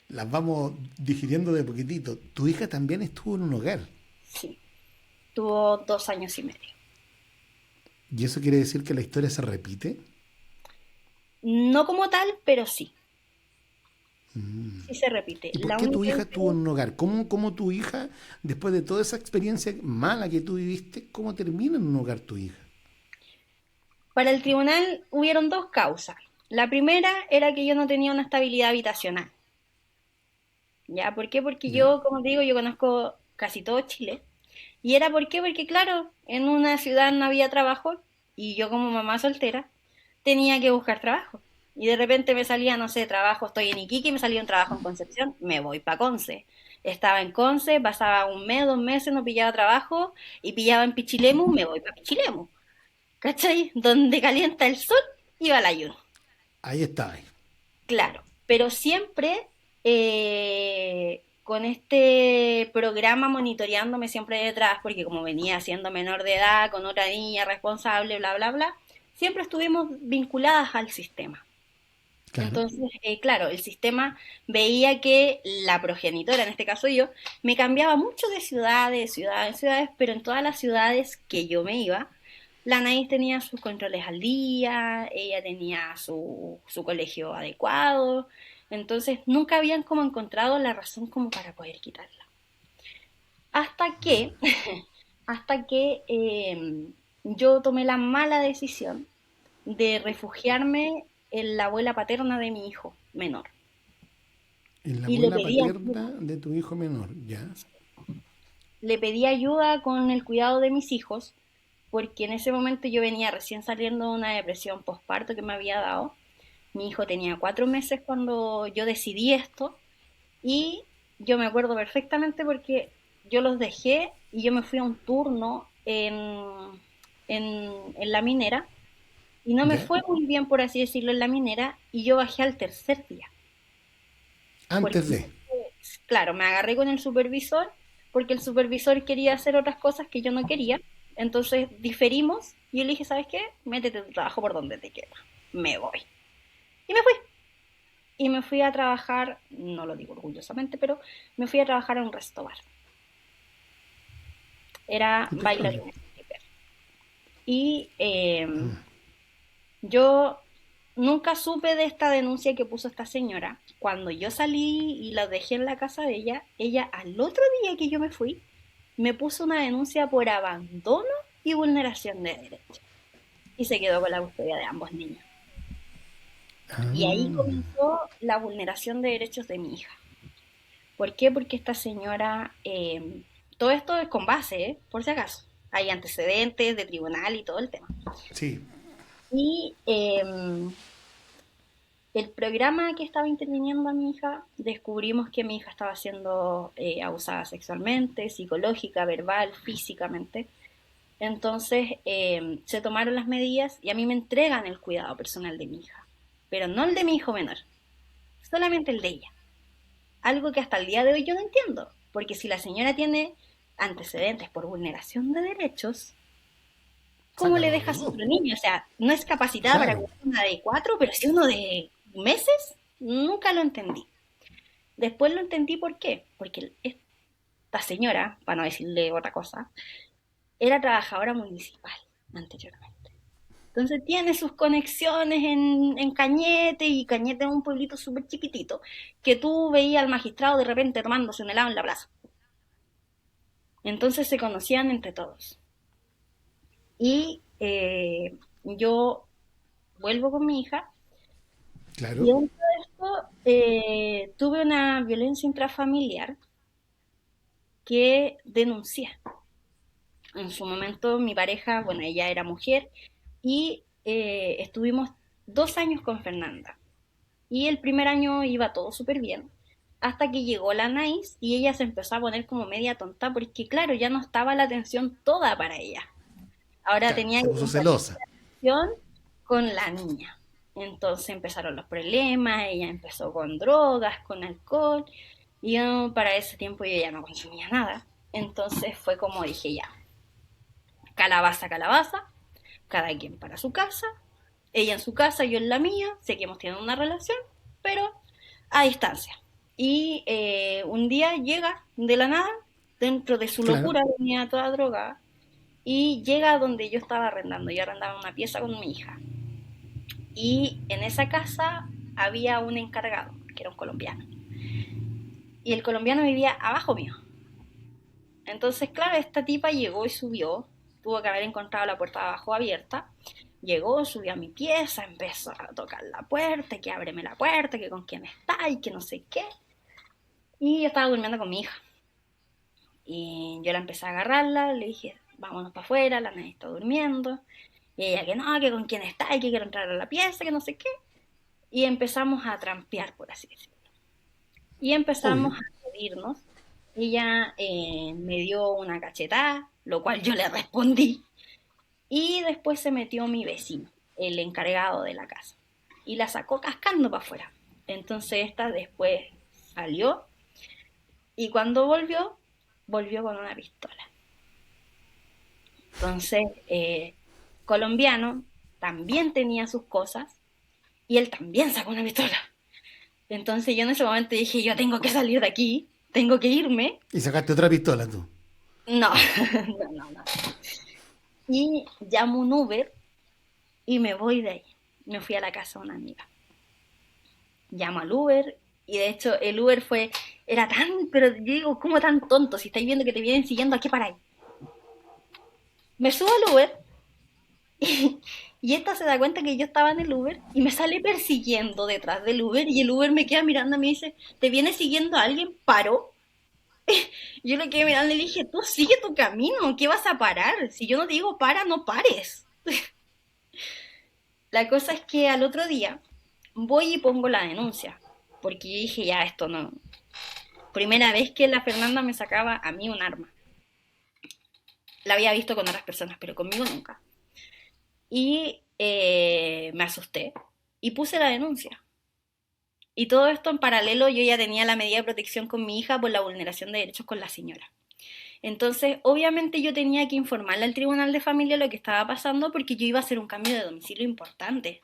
las vamos digiriendo de poquitito. Tu hija también estuvo en un hogar. Sí, tuvo 2 años y medio. ¿Y eso quiere decir que la historia se repite? No como tal, pero sí, sí se repite. ¿Y por La qué tu única hija estuvo en diferencia. un hogar? ¿Cómo tu hija, después de toda esa experiencia mala que tú viviste, cómo termina en un hogar tu hija? Para el tribunal hubieron dos causas. La primera era que yo no tenía una estabilidad habitacional. ¿Ya? ¿Por qué? Porque ¿Ya? yo, como te digo, yo conozco casi todo Chile. ¿Y era por qué? Porque claro, en una ciudad no había trabajo y yo como mamá soltera tenía que buscar trabajo. Y de repente me salía, no sé, trabajo, estoy en Iquique y me salía un trabajo en Concepción, me voy para Conce. Estaba en Conce, pasaba un mes, 2 meses, no pillaba trabajo y pillaba en Pichilemu, me voy para Pichilemu. ¿Cachai? Donde calienta el sol, iba al ayuno. Ahí está. Claro, pero siempre con este programa monitoreándome siempre detrás, porque como venía siendo menor de edad, con otra niña responsable, bla, bla, bla, siempre estuvimos vinculadas al sistema. Claro. Entonces, claro, el sistema veía que la progenitora, en este caso yo, me cambiaba mucho de ciudades, ciudades, pero en todas las ciudades que yo me iba, la Anaís tenía sus controles al día, ella tenía su colegio adecuado, entonces nunca habían como encontrado la razón como para poder quitarla. Hasta que, hasta que yo tomé la mala decisión de refugiarme en la abuela paterna de mi hijo menor. En la Y le abuela pedí ayuda. paterna de tu hijo menor, ¿ya? Le pedí ayuda con el cuidado de mis hijos, porque en ese momento yo venía recién saliendo de una depresión postparto que me había dado. Mi hijo tenía 4 meses cuando yo decidí esto y yo me acuerdo perfectamente porque yo los dejé y yo me fui a un turno en la minera y no me ¿Ya? fue muy bien, por así decirlo, en la minera y yo bajé al tercer día. Porque, Antes de. claro, me agarré con el supervisor porque el supervisor quería hacer otras cosas que yo no quería. Entonces diferimos y yo le dije, ¿sabes qué? Métete tu trabajo por donde te queda. Me voy. Y me fui. y me fui a trabajar, no lo digo orgullosamente, pero me fui a trabajar a un resto bar. Era Impecable. bailarina. Y yo nunca supe de esta denuncia que puso esta señora. Cuando yo salí y la dejé en la casa de ella al otro día que yo me fui, me puso una denuncia por abandono y vulneración de derechos. Y se quedó con la custodia de ambos niños. Y ahí Ah, comenzó la vulneración de derechos de mi hija. ¿Por qué? Porque esta señora, todo esto es con base, por si acaso. Hay antecedentes de tribunal y todo el tema. sí, Y el programa que estaba interviniendo a mi hija, descubrimos que mi hija estaba siendo abusada sexualmente, psicológica, verbal, físicamente. Entonces se tomaron las medidas y a mí me entregan el cuidado personal de mi hija, pero no el de mi hijo menor, solamente el de ella. Algo que hasta el día de hoy yo no entiendo, porque si la señora tiene antecedentes por vulneración de derechos, ¿cómo le sácalo de dejas a dos. otro niño? O sea, no es capacitada para Claro, cuidar una de 4, pero si uno de meses, nunca lo entendí. Después lo entendí por qué, porque esta señora, para no decirle otra cosa, era trabajadora municipal anteriormente. Entonces tiene sus conexiones en Cañete, y Cañete es un pueblito súper chiquitito, que tú veías al magistrado de repente tomándose un helado en la plaza. Entonces se conocían entre todos. Y yo vuelvo con mi hija y claro. dentro de esto tuve una violencia intrafamiliar que denuncié. En su momento mi pareja, bueno, ella era mujer y estuvimos 2 años con Fernanda. Y el primer año iba todo súper bien, hasta que llegó la Nice y ella se empezó a poner como media tonta porque, claro, ya no estaba la atención toda para ella. Ahora Claro, tenía se que puso compartir celosa. atención con la niña. Entonces empezaron los problemas, ella empezó con drogas, con alcohol, y yo para ese tiempo yo ya no consumía nada. Entonces fue como dije ya, calabaza, calabaza, cada quien para su casa, ella en su casa, yo en la mía, seguimos teniendo una relación, pero a distancia. Y un día llega de la nada, dentro de su Claro. locura, venía toda drogada, y llega a donde yo estaba arrendando. Yo arrendaba una pieza con mi hija. Y en esa casa había un encargado, que era un colombiano. Y el colombiano vivía abajo mío. Entonces, claro, esta tipa llegó y subió, tuvo que haber encontrado la puerta de abajo abierta, llegó, subió a mi pieza, empezó a tocar la puerta, que ábreme la puerta, que con quién está y que no sé qué. Y yo estaba durmiendo con mi hija. Y yo la empecé a agarrarla, le dije, vámonos para afuera, la nena está durmiendo. Y ella que no, que con quién está y que quiero entrar a la pieza, que no sé qué. Y empezamos a trampear, por así decirlo. Y Obvio. empezamos a pedirnos. Ella me dio una cachetada, lo cual yo le respondí. Y después se metió mi vecino, el encargado de la casa, y la sacó cascando para afuera. Entonces esta después salió y cuando volvió, volvió con una pistola. Entonces, colombiano también tenía sus cosas y él también sacó una pistola. Entonces yo en ese momento dije, yo tengo que salir de aquí, tengo que irme. Y sacaste otra pistola tú. No, no, no, no. Y llamo un Uber y me voy de ahí. Me fui a la casa de una amiga. Llamo al Uber y de hecho el Uber era tan, pero yo digo, ¿cómo tan tonto? Si estáis viendo que te vienen siguiendo, ¿a qué paráis? Me subo al Uber y esta se da cuenta que yo estaba en el Uber y me sale persiguiendo detrás del Uber y el Uber me queda mirando y me dice, ¿te viene siguiendo alguien? ¿Paró? Yo le quedé mirando y le dije, tú sigue tu camino, ¿qué vas a parar? Si yo no te digo para, no pares. La cosa es que al otro día voy y pongo la denuncia, porque yo dije, ya, esto no. Primera vez que la Fernanda me sacaba a mí un arma. La había visto con otras personas, pero conmigo nunca. Y me asusté y puse la denuncia. Y todo esto en paralelo yo ya tenía la medida de protección con mi hija por la vulneración de derechos con la señora. Entonces, obviamente yo tenía que informarle al Tribunal de Familia lo que estaba pasando porque yo iba a hacer un cambio de domicilio importante.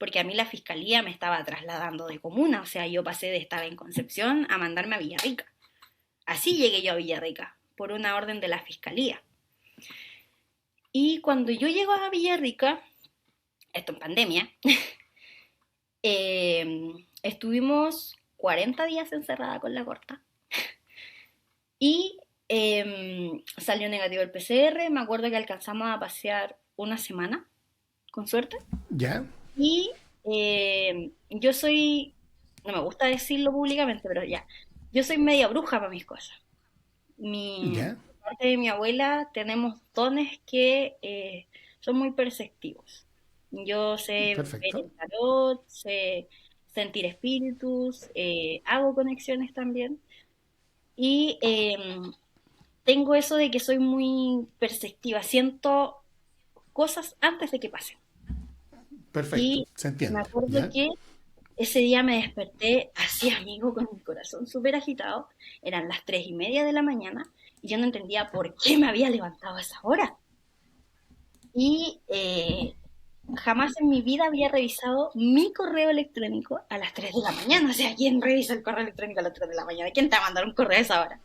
porque a mí la fiscalía me estaba trasladando de comuna, o sea, yo pasé de estar en Concepción a mandarme a Villarrica. Así llegué yo a Villarrica, por una orden de la fiscalía. Y cuando yo llego a Villarrica, esto en pandemia, estuvimos 40 días encerrada con la corta. Y salió negativo el PCR, me acuerdo que alcanzamos a pasear una semana, con suerte. ¿Ya? Y yo soy, no me gusta decirlo públicamente, pero ya, yo soy media bruja para mis cosas. ¿Ya? Por parte de mi abuela tenemos dones que son muy perceptivos. Yo sé ver Perfecto. el tarot, sé sentir espíritus, hago conexiones también. Y tengo eso de que soy muy perceptiva, siento cosas antes de que pasen. Perfecto. Y Se me entiende. acuerdo ¿Ya? que ese día me desperté así, amigo, con mi corazón súper agitado. Eran las 3:30 de la mañana y yo no entendía por qué me había levantado a esa hora. Y jamás en mi vida había revisado mi correo electrónico a las 3 de la mañana. O sea, ¿quién revisa el correo electrónico a las 3 de la mañana? ¿Quién te va a mandar un correo a esa hora?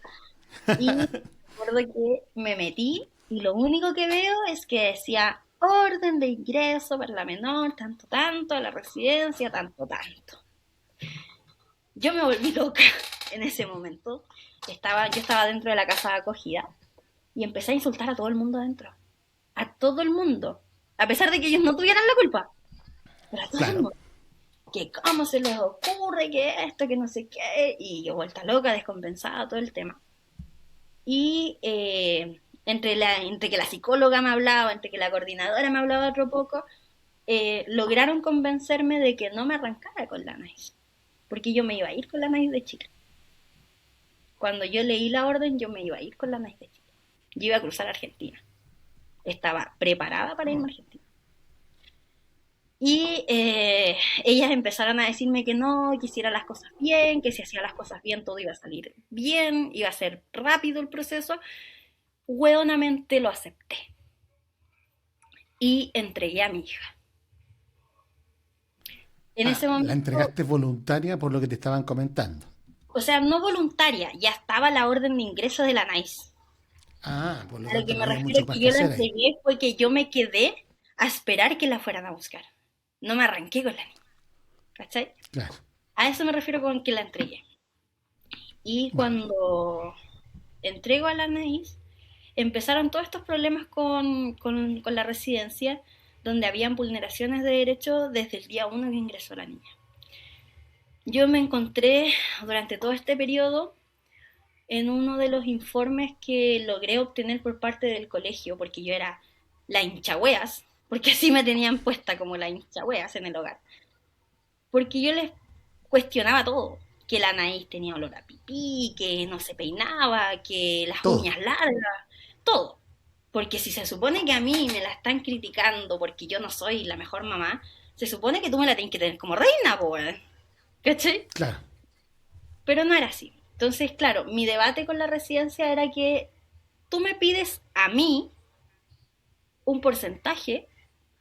Y recuerdo que me metí y lo único que veo es que decía orden de ingreso para la menor, tanto, tanto, a la residencia, tanto, tanto. Yo me volví loca en ese momento. Yo estaba dentro de la casa de acogida y empecé a insultar a todo el mundo adentro. A todo el mundo. A pesar de que ellos no tuvieran la culpa. Pero a todo el Claro. mundo. Que cómo se les ocurre, que esto, que no sé qué. Y yo vuelta loca, descompensada, todo el tema. Y entre que la psicóloga me hablaba, entre que la coordinadora me hablaba otro poco, lograron convencerme de que no me arrancara con la NICE. Porque yo me iba a ir con la NICE de Chile. Cuando yo leí la orden, yo me iba a ir con la NICE de Chile. Yo iba a cruzar Argentina. Estaba preparada para irme a Argentina. Y ellas empezaron a decirme que no, que hiciera las cosas bien, que si hacía las cosas bien todo iba a salir bien, iba a ser rápido el proceso. Hueonamente lo acepté. Y entregué a mi hija. En ese La momento, entregaste voluntaria por lo que te estaban comentando. o sea, no voluntaria, ya estaba la orden de ingreso de la NICE. Por lo A lo tanto que no me había refiero mucho es más que que yo la hacer ahí. entregué fue que yo me quedé a esperar que la fueran a buscar. No me arranqué con la niña, ¿cachai? Claro. A eso me refiero con que la entregué. Y Vale. cuando entrego a la NICE, empezaron todos estos problemas con la residencia, donde habían vulneraciones de derechos desde el día 1 que ingresó la niña. Yo me encontré durante todo este periodo en uno de los informes que logré obtener por parte del colegio, porque yo era la hinchahueas, porque así me tenían puesta como la hinchahueas en el hogar, porque yo les cuestionaba todo, que la Anaís tenía olor a pipí, que no se peinaba, que las Todo. uñas largas, todo. Porque si se supone que a mí me la están criticando porque yo no soy la mejor mamá, se supone que tú me la tienes que tener como reina, po, weón. ¿Cachai? Claro. Pero no era así. Entonces, claro, mi debate con la residencia era que tú me pides a mí un porcentaje,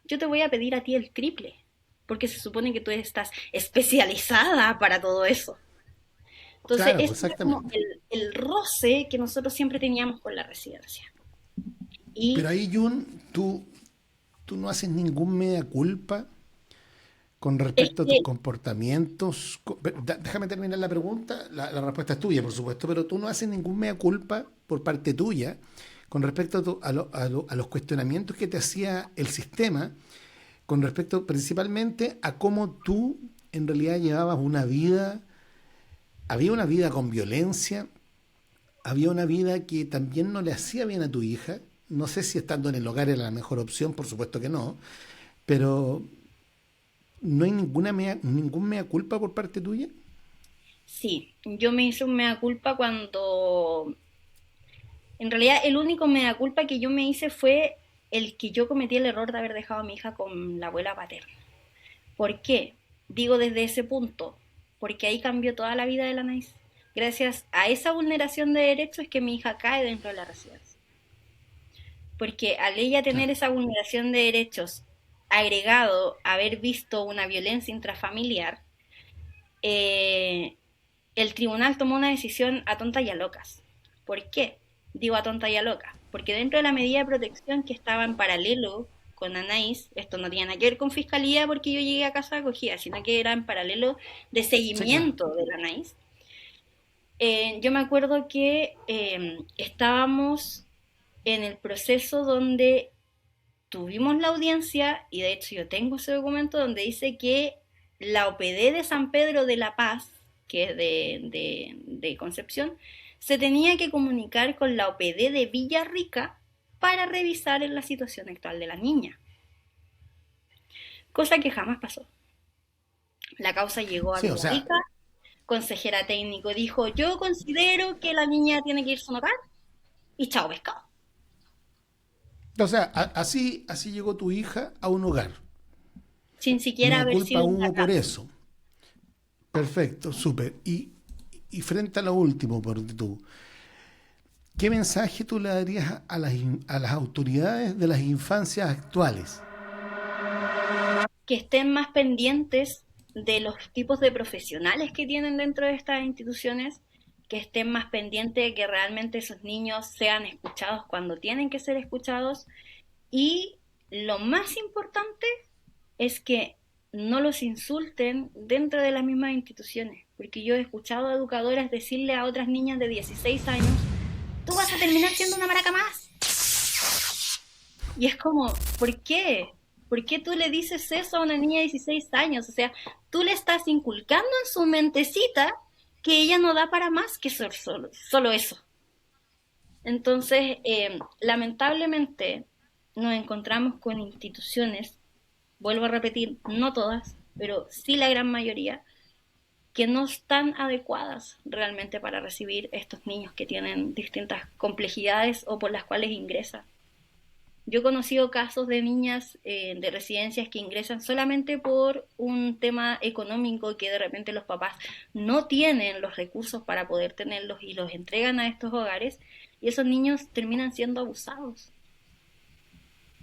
yo te voy a pedir a ti el triple, porque se supone que tú estás especializada para todo eso. Entonces, Claro, ese pues era como exactamente. el roce que nosotros siempre teníamos con la residencia. Pero Y ahí, Jun, tú no haces ningún mea culpa con es respecto a tus que, comportamientos. Déjame terminar la pregunta. La respuesta es tuya, por supuesto, pero tú no haces ningún mea culpa por parte tuya con respecto a los cuestionamientos que te hacía el sistema, con respecto principalmente a cómo tú en realidad llevabas una vida, había una vida con violencia, había una vida que también no le hacía bien a tu hija. No sé si estando en el hogar era la mejor opción, por supuesto que no, pero no hay ningún mea culpa por parte tuya. sí, yo me hice un mea culpa cuando, en realidad, el único mea culpa que yo me hice fue el que yo cometí el error de haber dejado a mi hija con la abuela paterna. ¿Por qué? Digo desde ese punto, porque ahí cambió toda la vida de la Nice. Gracias a esa vulneración de derechos es que mi hija cae dentro de la residencia. Porque al ella tener Claro, esa vulneración de derechos agregado haber visto una violencia intrafamiliar, el tribunal tomó una decisión a tontas y a locas. ¿Por qué? Digo a tonta y a loca. Porque dentro de la medida de protección que estaba en paralelo con Anaís, esto no tiene nada que ver con fiscalía porque yo llegué a casa acogida, sino que era en paralelo de seguimiento de la Anaís. Yo me acuerdo que estábamos en el proceso donde tuvimos la audiencia, y de hecho yo tengo ese documento donde dice que la OPD de San Pedro de la Paz, que es de Concepción, se tenía que comunicar con la OPD de Villarrica para revisar la situación actual de la niña. Cosa que jamás pasó. La causa llegó a Villarrica, consejera técnico dijo, yo considero que la niña tiene que irse a un hogar, y chao pescado. O sea, así llegó tu hija a un hogar. Sin siquiera haber sido culpa hubo por eso. Perfecto, súper. Y frente a lo último, por tú, ¿qué mensaje tú le darías a las autoridades de las infancias actuales? Que estén más pendientes de los tipos de profesionales que tienen dentro de estas instituciones, que estén más pendientes de que realmente esos niños sean escuchados cuando tienen que ser escuchados, y lo más importante es que no los insulten dentro de las mismas instituciones, porque yo he escuchado a educadoras decirle a otras niñas de 16 años, tú vas a terminar siendo una maraca más. Y es como, ¿por qué? ¿Por qué tú le dices eso a una niña de 16 años? O sea, tú le estás inculcando en su mentecita que ella no da para más que solo eso. Entonces, lamentablemente, nos encontramos con instituciones, vuelvo a repetir, no todas, pero sí la gran mayoría, que no están adecuadas realmente para recibir estos niños que tienen distintas complejidades o por las cuales ingresan. Yo he conocido casos de niñas de residencias que ingresan solamente por un tema económico, que de repente los papás no tienen los recursos para poder tenerlos y los entregan a estos hogares, y esos niños terminan siendo abusados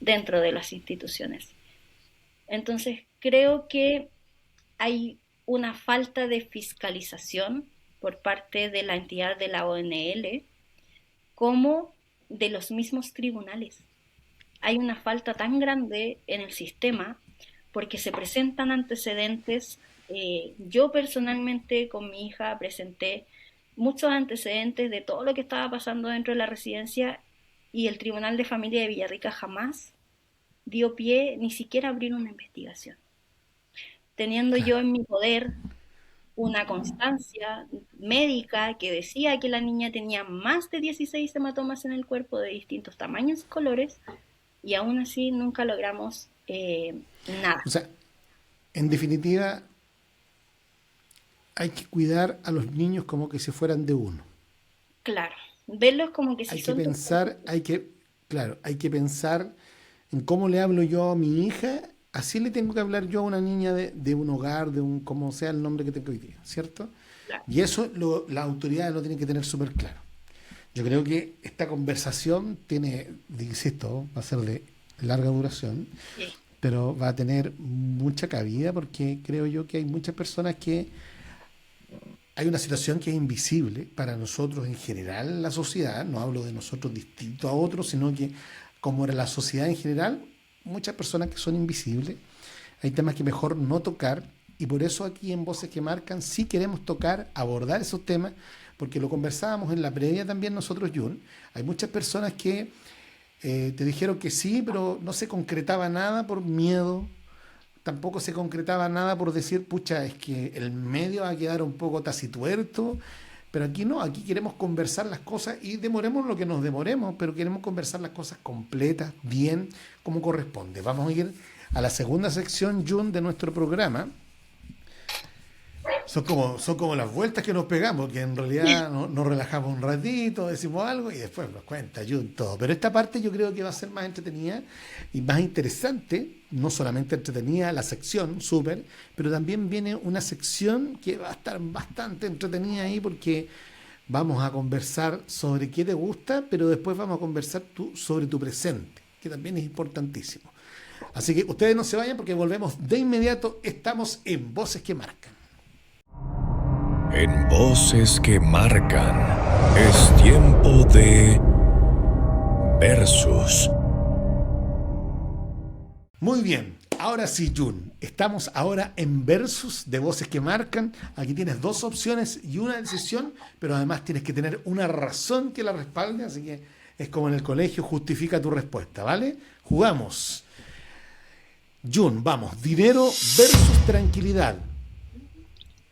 dentro de las instituciones. Entonces creo que hay una falta de fiscalización por parte de la entidad de la ONL como de los mismos tribunales. Hay una falta tan grande en el sistema porque se presentan antecedentes. Yo personalmente con mi hija presenté muchos antecedentes de todo lo que estaba pasando dentro de la residencia, y el Tribunal de Familia de Villarrica jamás dio pie ni siquiera a abrir una investigación. Teniendo yo en mi poder una constancia médica que decía que la niña tenía más de 16 hematomas en el cuerpo de distintos tamaños y colores, y aún así nunca logramos nada. O sea, en definitiva, hay que cuidar a los niños como que si fueran de uno. Claro, verlos como que si son... Hay que pensar en cómo le hablo yo a mi hija, así le tengo que hablar yo a una niña de un hogar, de un, como sea el nombre que tenga hoy día, ¿cierto? Claro. Y eso las autoridades lo tienen que tener súper claro. Yo creo que esta conversación tiene, insisto, va a ser de larga duración, sí, pero va a tener mucha cabida, porque creo yo que hay muchas personas que hay una situación que es invisible para nosotros en general, la sociedad, no hablo de nosotros distinto a otros, sino que como era la sociedad en general, muchas personas que son invisibles, hay temas que mejor no tocar, y por eso aquí en Voces que Marcan sí queremos tocar, abordar esos temas, porque lo conversábamos en la previa también nosotros, Jun. Hay muchas personas que te dijeron que sí, pero no se concretaba nada por miedo, tampoco se concretaba nada por decir, pucha, es que el medio va a quedar un poco tacituerto, pero aquí no, aquí queremos conversar las cosas, y demoremos lo que nos demoremos, pero queremos conversar las cosas completas, bien, como corresponde. Vamos a ir a la segunda sección, Jun, de nuestro programa. Son como las vueltas que nos pegamos, que en realidad nos relajamos un ratito, decimos algo y después nos cuenta Jun todo. Pero esta parte yo creo que va a ser más entretenida y más interesante, no solamente entretenida la sección, súper, pero también viene una sección que va a estar bastante entretenida ahí, porque vamos a conversar sobre qué te gusta, pero después vamos a conversar sobre tu presente, que también es importantísimo. Así que ustedes no se vayan porque volvemos de inmediato. Estamos en Voces que Marcan. En Voces que Marcan, es tiempo de Versus. Muy bien, ahora sí, Jun. Estamos ahora en Versus de Voces que Marcan. Aquí tienes 2 opciones y una decisión, pero además tienes que tener una razón que la respalde, así que es como en el colegio, justifica tu respuesta, ¿vale? Jugamos. Jun, vamos, dinero versus tranquilidad.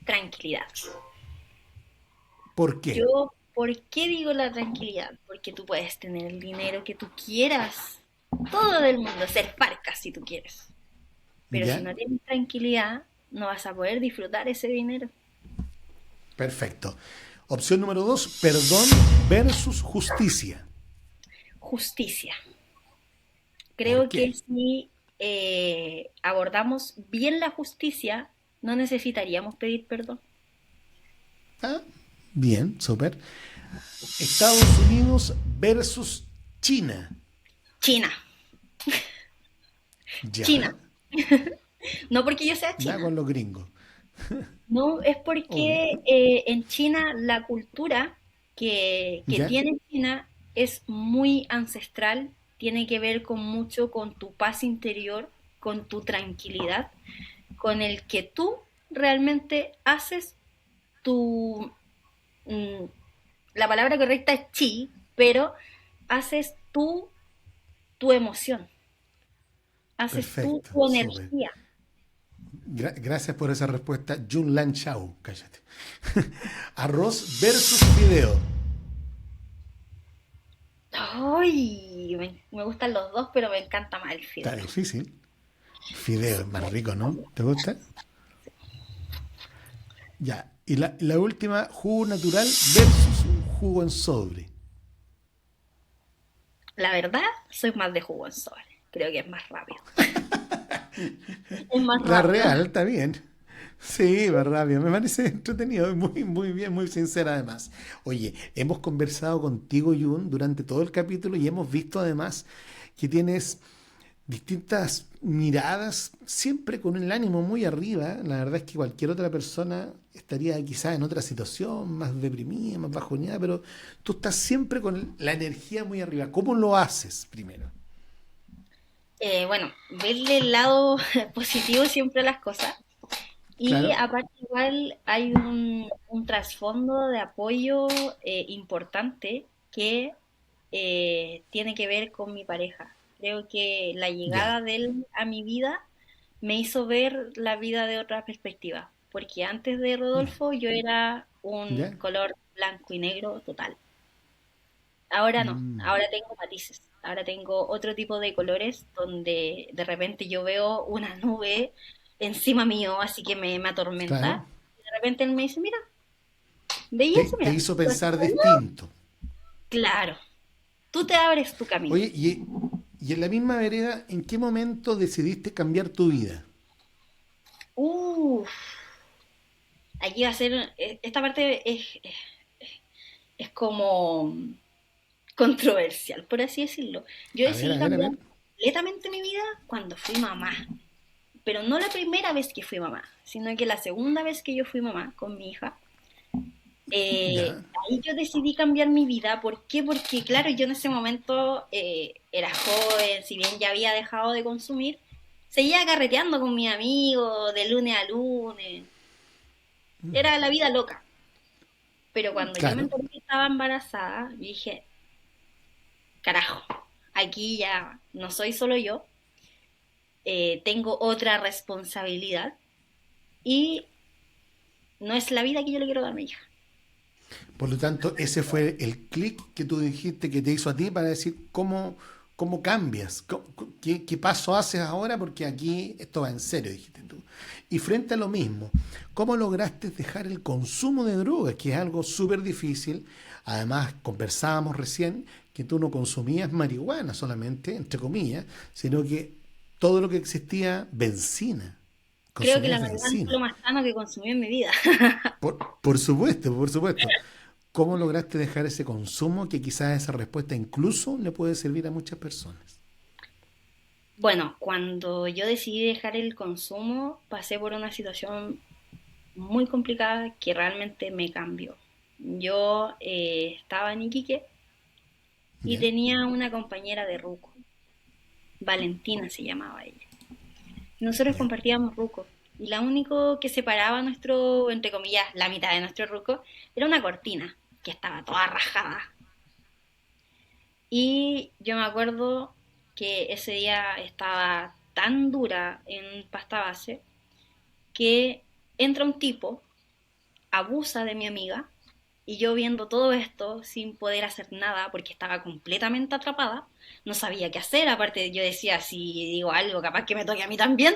Tranquilidad. ¿Por qué? Yo, ¿por qué digo la tranquilidad? Porque tú puedes tener el dinero que tú quieras, todo del mundo, ser farcas si tú quieres. Pero ¿Ya? si no tienes tranquilidad, no vas a poder disfrutar ese dinero. Perfecto. Opción número 2, perdón versus justicia. Justicia. ¿Por Creo qué? que si abordamos bien la justicia, no necesitaríamos pedir perdón. Ah, bien, súper. Estados Unidos versus China. China, Ya, China. No porque yo sea ya china, con los gringos. no, es Obvio. porque en China la cultura que ¿Ya? tiene China es muy ancestral, tiene que ver con mucho con tu paz interior, con tu tranquilidad, con el que tú realmente haces tu... mm, la palabra correcta es chi, pero haces tu emoción, haces Perfecto, tu súper. energía. Gracias por esa respuesta. Jun Lan Chao, cállate. Arroz versus fideo. Ay, me gustan los dos, pero me encanta más el Está fideo. difícil. Fideo es más rico, ¿no? ¿Te gusta? Ya. Y la última, jugo natural versus un jugo en sobre. La verdad, soy más de jugo en sobre. Creo que es más rápido. Es más La rápido. real, está bien. Sí, va rápido. Me parece entretenido y muy, muy bien, muy sincera además. Oye, hemos conversado contigo, Jun, durante todo el capítulo y hemos visto además que tienes distintas miradas, siempre con el ánimo muy arriba. La verdad es que cualquier otra persona estaría quizás en otra situación, más deprimida, más bajoneada, pero tú estás siempre con la energía muy arriba. ¿Cómo lo haces primero? Bueno, verle el lado positivo siempre a las cosas. Y Claro, aparte igual hay un trasfondo de apoyo importante que tiene que ver con mi pareja. Creo que la ya, llegada de él a mi vida me hizo ver la vida de otra perspectiva, porque antes de Rodolfo yo era un ya. color blanco y negro total. Ahora no, Mm, ahora tengo matices, ahora tengo otro tipo de colores donde de repente yo veo una nube encima mío, así que me claro. atormenta. Y de repente él me dice, mira, ¿veis eso? Te Mira. hizo pensar distinto. Claro, tú te abres tu camino. Oye, y en la misma vereda, ¿en qué momento decidiste cambiar tu vida? Uf, aquí va a ser, esta parte es como controversial, por así decirlo. Yo A ver, a decidí ver, a cambiar ver. completamente mi vida cuando fui mamá. Pero no la primera vez que fui mamá, sino que la segunda vez que yo fui mamá con mi hija, Ya, ahí yo decidí cambiar mi vida. ¿Por qué? Porque, claro, yo en ese momento era joven, si bien ya había dejado de consumir, seguía carreteando con mis amigos de lunes a lunes. Era la vida loca. Pero cuando yo me claro, enteré que estaba embarazada, yo dije, carajo, aquí ya no soy solo yo, tengo otra responsabilidad y no es la vida que yo le quiero dar a mi hija. por lo tanto, ese fue el clic que tú dijiste que te hizo a ti para decir cómo cambias, qué paso haces ahora, porque aquí esto va en serio, dijiste tú. Y frente a lo mismo, ¿cómo lograste dejar el consumo de drogas, que es algo súper difícil? Además, conversábamos recién que tú no consumías marihuana solamente, entre comillas, sino que todo lo que existía, benzina. Creo que la Consumías marihuana fue lo benzina. más sano que consumí en mi vida. Por supuesto, por supuesto. ¿Cómo lograste dejar ese consumo que quizás esa respuesta incluso le puede servir a muchas personas? Bueno, cuando yo decidí dejar el consumo, pasé por una situación muy complicada que realmente me cambió. Yo estaba en Iquique y ¿Ya? tenía una compañera de ruco, Valentina se llamaba ella. Nosotros ¿Ya? compartíamos ruco y lo único que separaba nuestro, entre comillas, la mitad de nuestro ruco era una cortina que estaba toda rajada. Y yo me acuerdo que ese día estaba tan dura en pasta base que entra un tipo, abusa de mi amiga y yo viendo todo esto sin poder hacer nada porque estaba completamente atrapada, no sabía qué hacer, aparte yo decía, si digo algo capaz que me toque a mí también,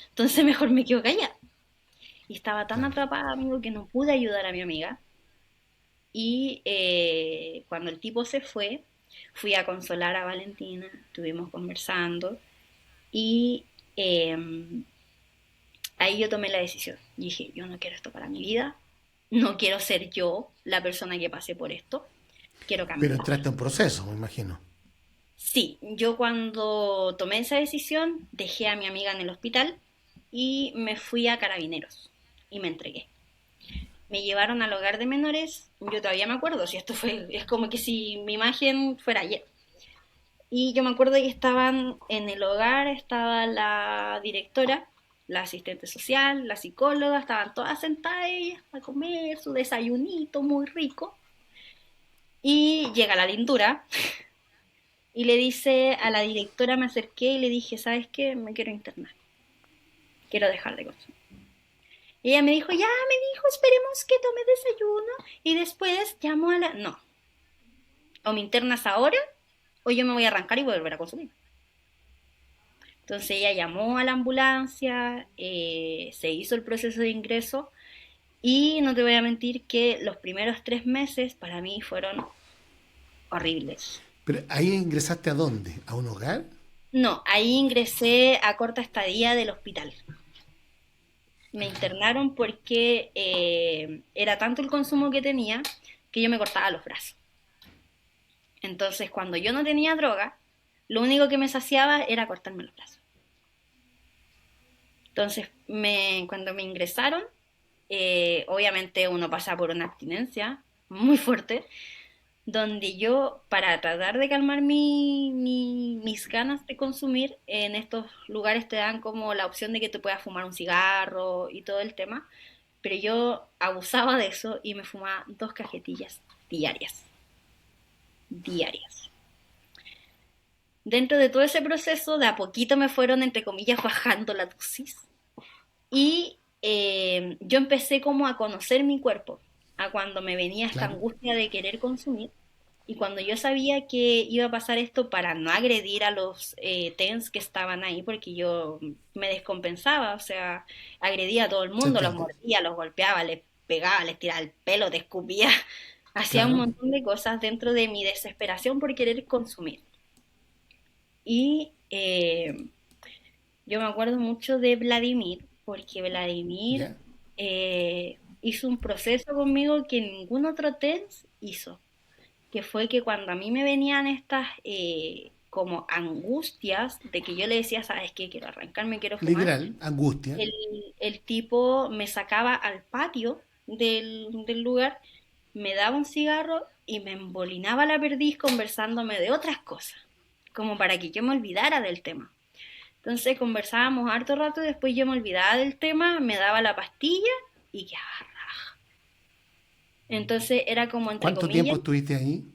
entonces mejor me quedo callada. Y estaba tan Claro. atrapada, amigo, que no pude ayudar a mi amiga. Y cuando el tipo se fue, fui a consolar a Valentina, estuvimos conversando y eh, ahí yo tomé la decisión. Dije, yo no quiero esto para mi vida, no quiero ser yo la persona que pase por esto, quiero Pero cambiar. entraste en proceso, me imagino. Sí, yo cuando tomé esa decisión dejé a mi amiga en el hospital y me fui a Carabineros y me entregué. Me llevaron al hogar de menores, yo todavía me acuerdo, si esto fue, es como que si mi imagen fuera ayer. Y yo me acuerdo que estaban en el hogar, estaba la directora, la asistente social, la psicóloga, estaban todas sentadas ellas a comer su desayunito muy rico. Y llega la lindura y le dice a la directora, me acerqué y le dije, ¿sabes qué? Me quiero internar, quiero dejar de consumir. Y ella me dijo, ya, me dijo, esperemos que tome desayuno y después llamo a la... No, o me internas ahora o yo me voy a arrancar y voy a volver a consumir. Entonces ella llamó a la ambulancia, se hizo el proceso de ingreso y no te voy a mentir que los primeros 3 meses para mí fueron horribles. Pero ahí ingresaste a dónde? ¿A un hogar? No, ahí ingresé a corta estadía del hospital. Me internaron porque era tanto el consumo que tenía que yo me cortaba los brazos. Entonces, cuando yo no tenía droga, lo único que me saciaba era cortarme los brazos. Entonces, cuando me ingresaron, obviamente uno pasa por una abstinencia muy fuerte, donde yo, para tratar de calmar mis ganas de consumir, en estos lugares te dan como la opción de que te puedas fumar un cigarro y todo el tema, pero yo abusaba de eso y me fumaba 2 cajetillas diarias, diarias. Dentro de todo ese proceso, de a poquito me fueron, entre comillas, bajando la dosis. Y yo empecé como a conocer mi cuerpo, a cuando me venía esta Claro. angustia de querer consumir. Y cuando yo sabía que iba a pasar esto para no agredir a los TENS que estaban ahí, porque yo me descompensaba, o sea, agredía a todo el Se mundo, los entiende. mordía, los golpeaba, les pegaba, les tiraba el pelo, te escupía, hacía un Claro. montón de cosas dentro de mi desesperación por querer consumir. Y yo me acuerdo mucho de Vladimir, porque Vladimir ¿Ya? hizo un proceso conmigo que ningún otro TENS hizo, que fue que cuando a mí me venían estas como angustias de que yo le decía, ¿sabes qué? Quiero arrancarme, quiero fumar, Literal, angustia. el, el tipo me sacaba al patio del lugar, me daba un cigarro y me embolinaba la perdiz conversándome de otras cosas, como para que yo me olvidara del tema. Entonces conversábamos harto rato y después yo me olvidaba del tema, me daba la pastilla y quedaba raja. Entonces era como entre ¿Cuánto tiempo comillas, estuviste ahí?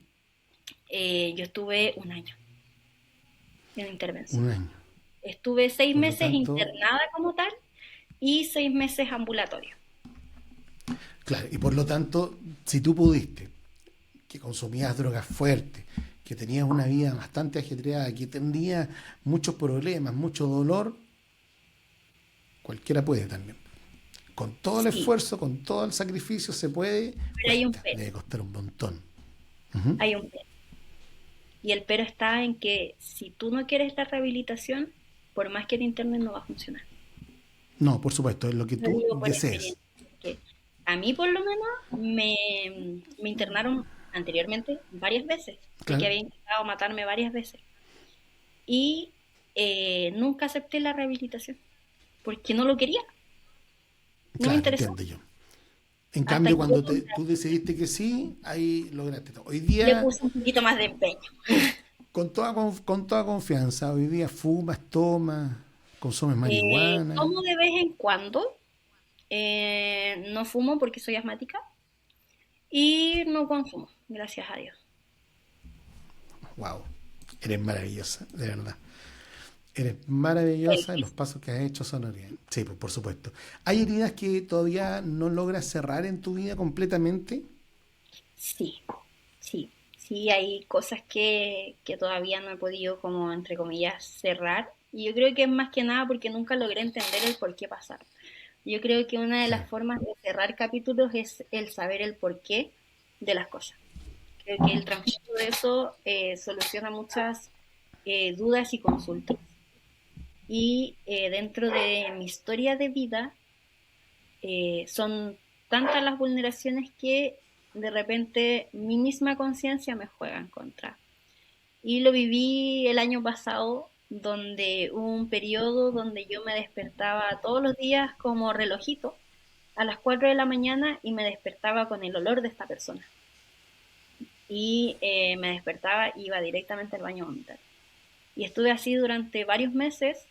yo estuve un año en intervención. Un año. Estuve seis Por lo meses tanto, internada como tal y 6 meses ambulatorio. claro, y por lo tanto, si tú pudiste, que consumías drogas fuertes, que tenías una vida bastante ajetreada, que tenías muchos problemas, mucho dolor, cualquiera puede también. Con todo el Sí, esfuerzo, con todo el sacrificio se puede, pero hay un cuesta, pero, debe costar un montón. hay un pero. Y el pero está en que si tú no quieres la rehabilitación, por más que te internen no va a funcionar. No, por supuesto, es lo que Lo tú digo por desees. experiencia. Porque a mí por lo menos me internaron anteriormente varias veces, porque Claro, había intentado matarme varias veces. Y nunca acepté la rehabilitación, porque no lo quería, no me Claro, interesó. entiendo yo. En Hasta cambio, que cuando tú decidiste que sí, ahí lograste todo. Hoy le día, puse un poquito más de empeño. con toda confianza, hoy día fumas, tomas, consumes marihuana. Tomo de vez en cuando, no fumo porque soy asmática y no consumo, gracias a Dios. Wow, eres maravillosa, de verdad. Eres maravillosa y los Feliz. pasos que has hecho son originales. Sí, pues, por supuesto. ¿Hay heridas que todavía no logras cerrar en tu vida completamente? Sí, sí, sí, hay cosas que todavía no he podido como, entre comillas, cerrar. Y yo creo que es más que nada porque nunca logré entender el por qué pasar. Yo creo que una de las Claro. formas de cerrar capítulos es el saber el porqué de las cosas. Creo que el transcurso de eso soluciona muchas dudas y consultas. Y dentro de mi historia de vida son tantas las vulneraciones que de repente mi misma conciencia me juega en contra. Y lo viví el año pasado, donde hubo un periodo donde yo me despertaba todos los días como relojito a las 4 de la mañana y me despertaba con el olor de esta persona. Y me despertaba y iba directamente al baño a vomitar. Y estuve así durante varios meses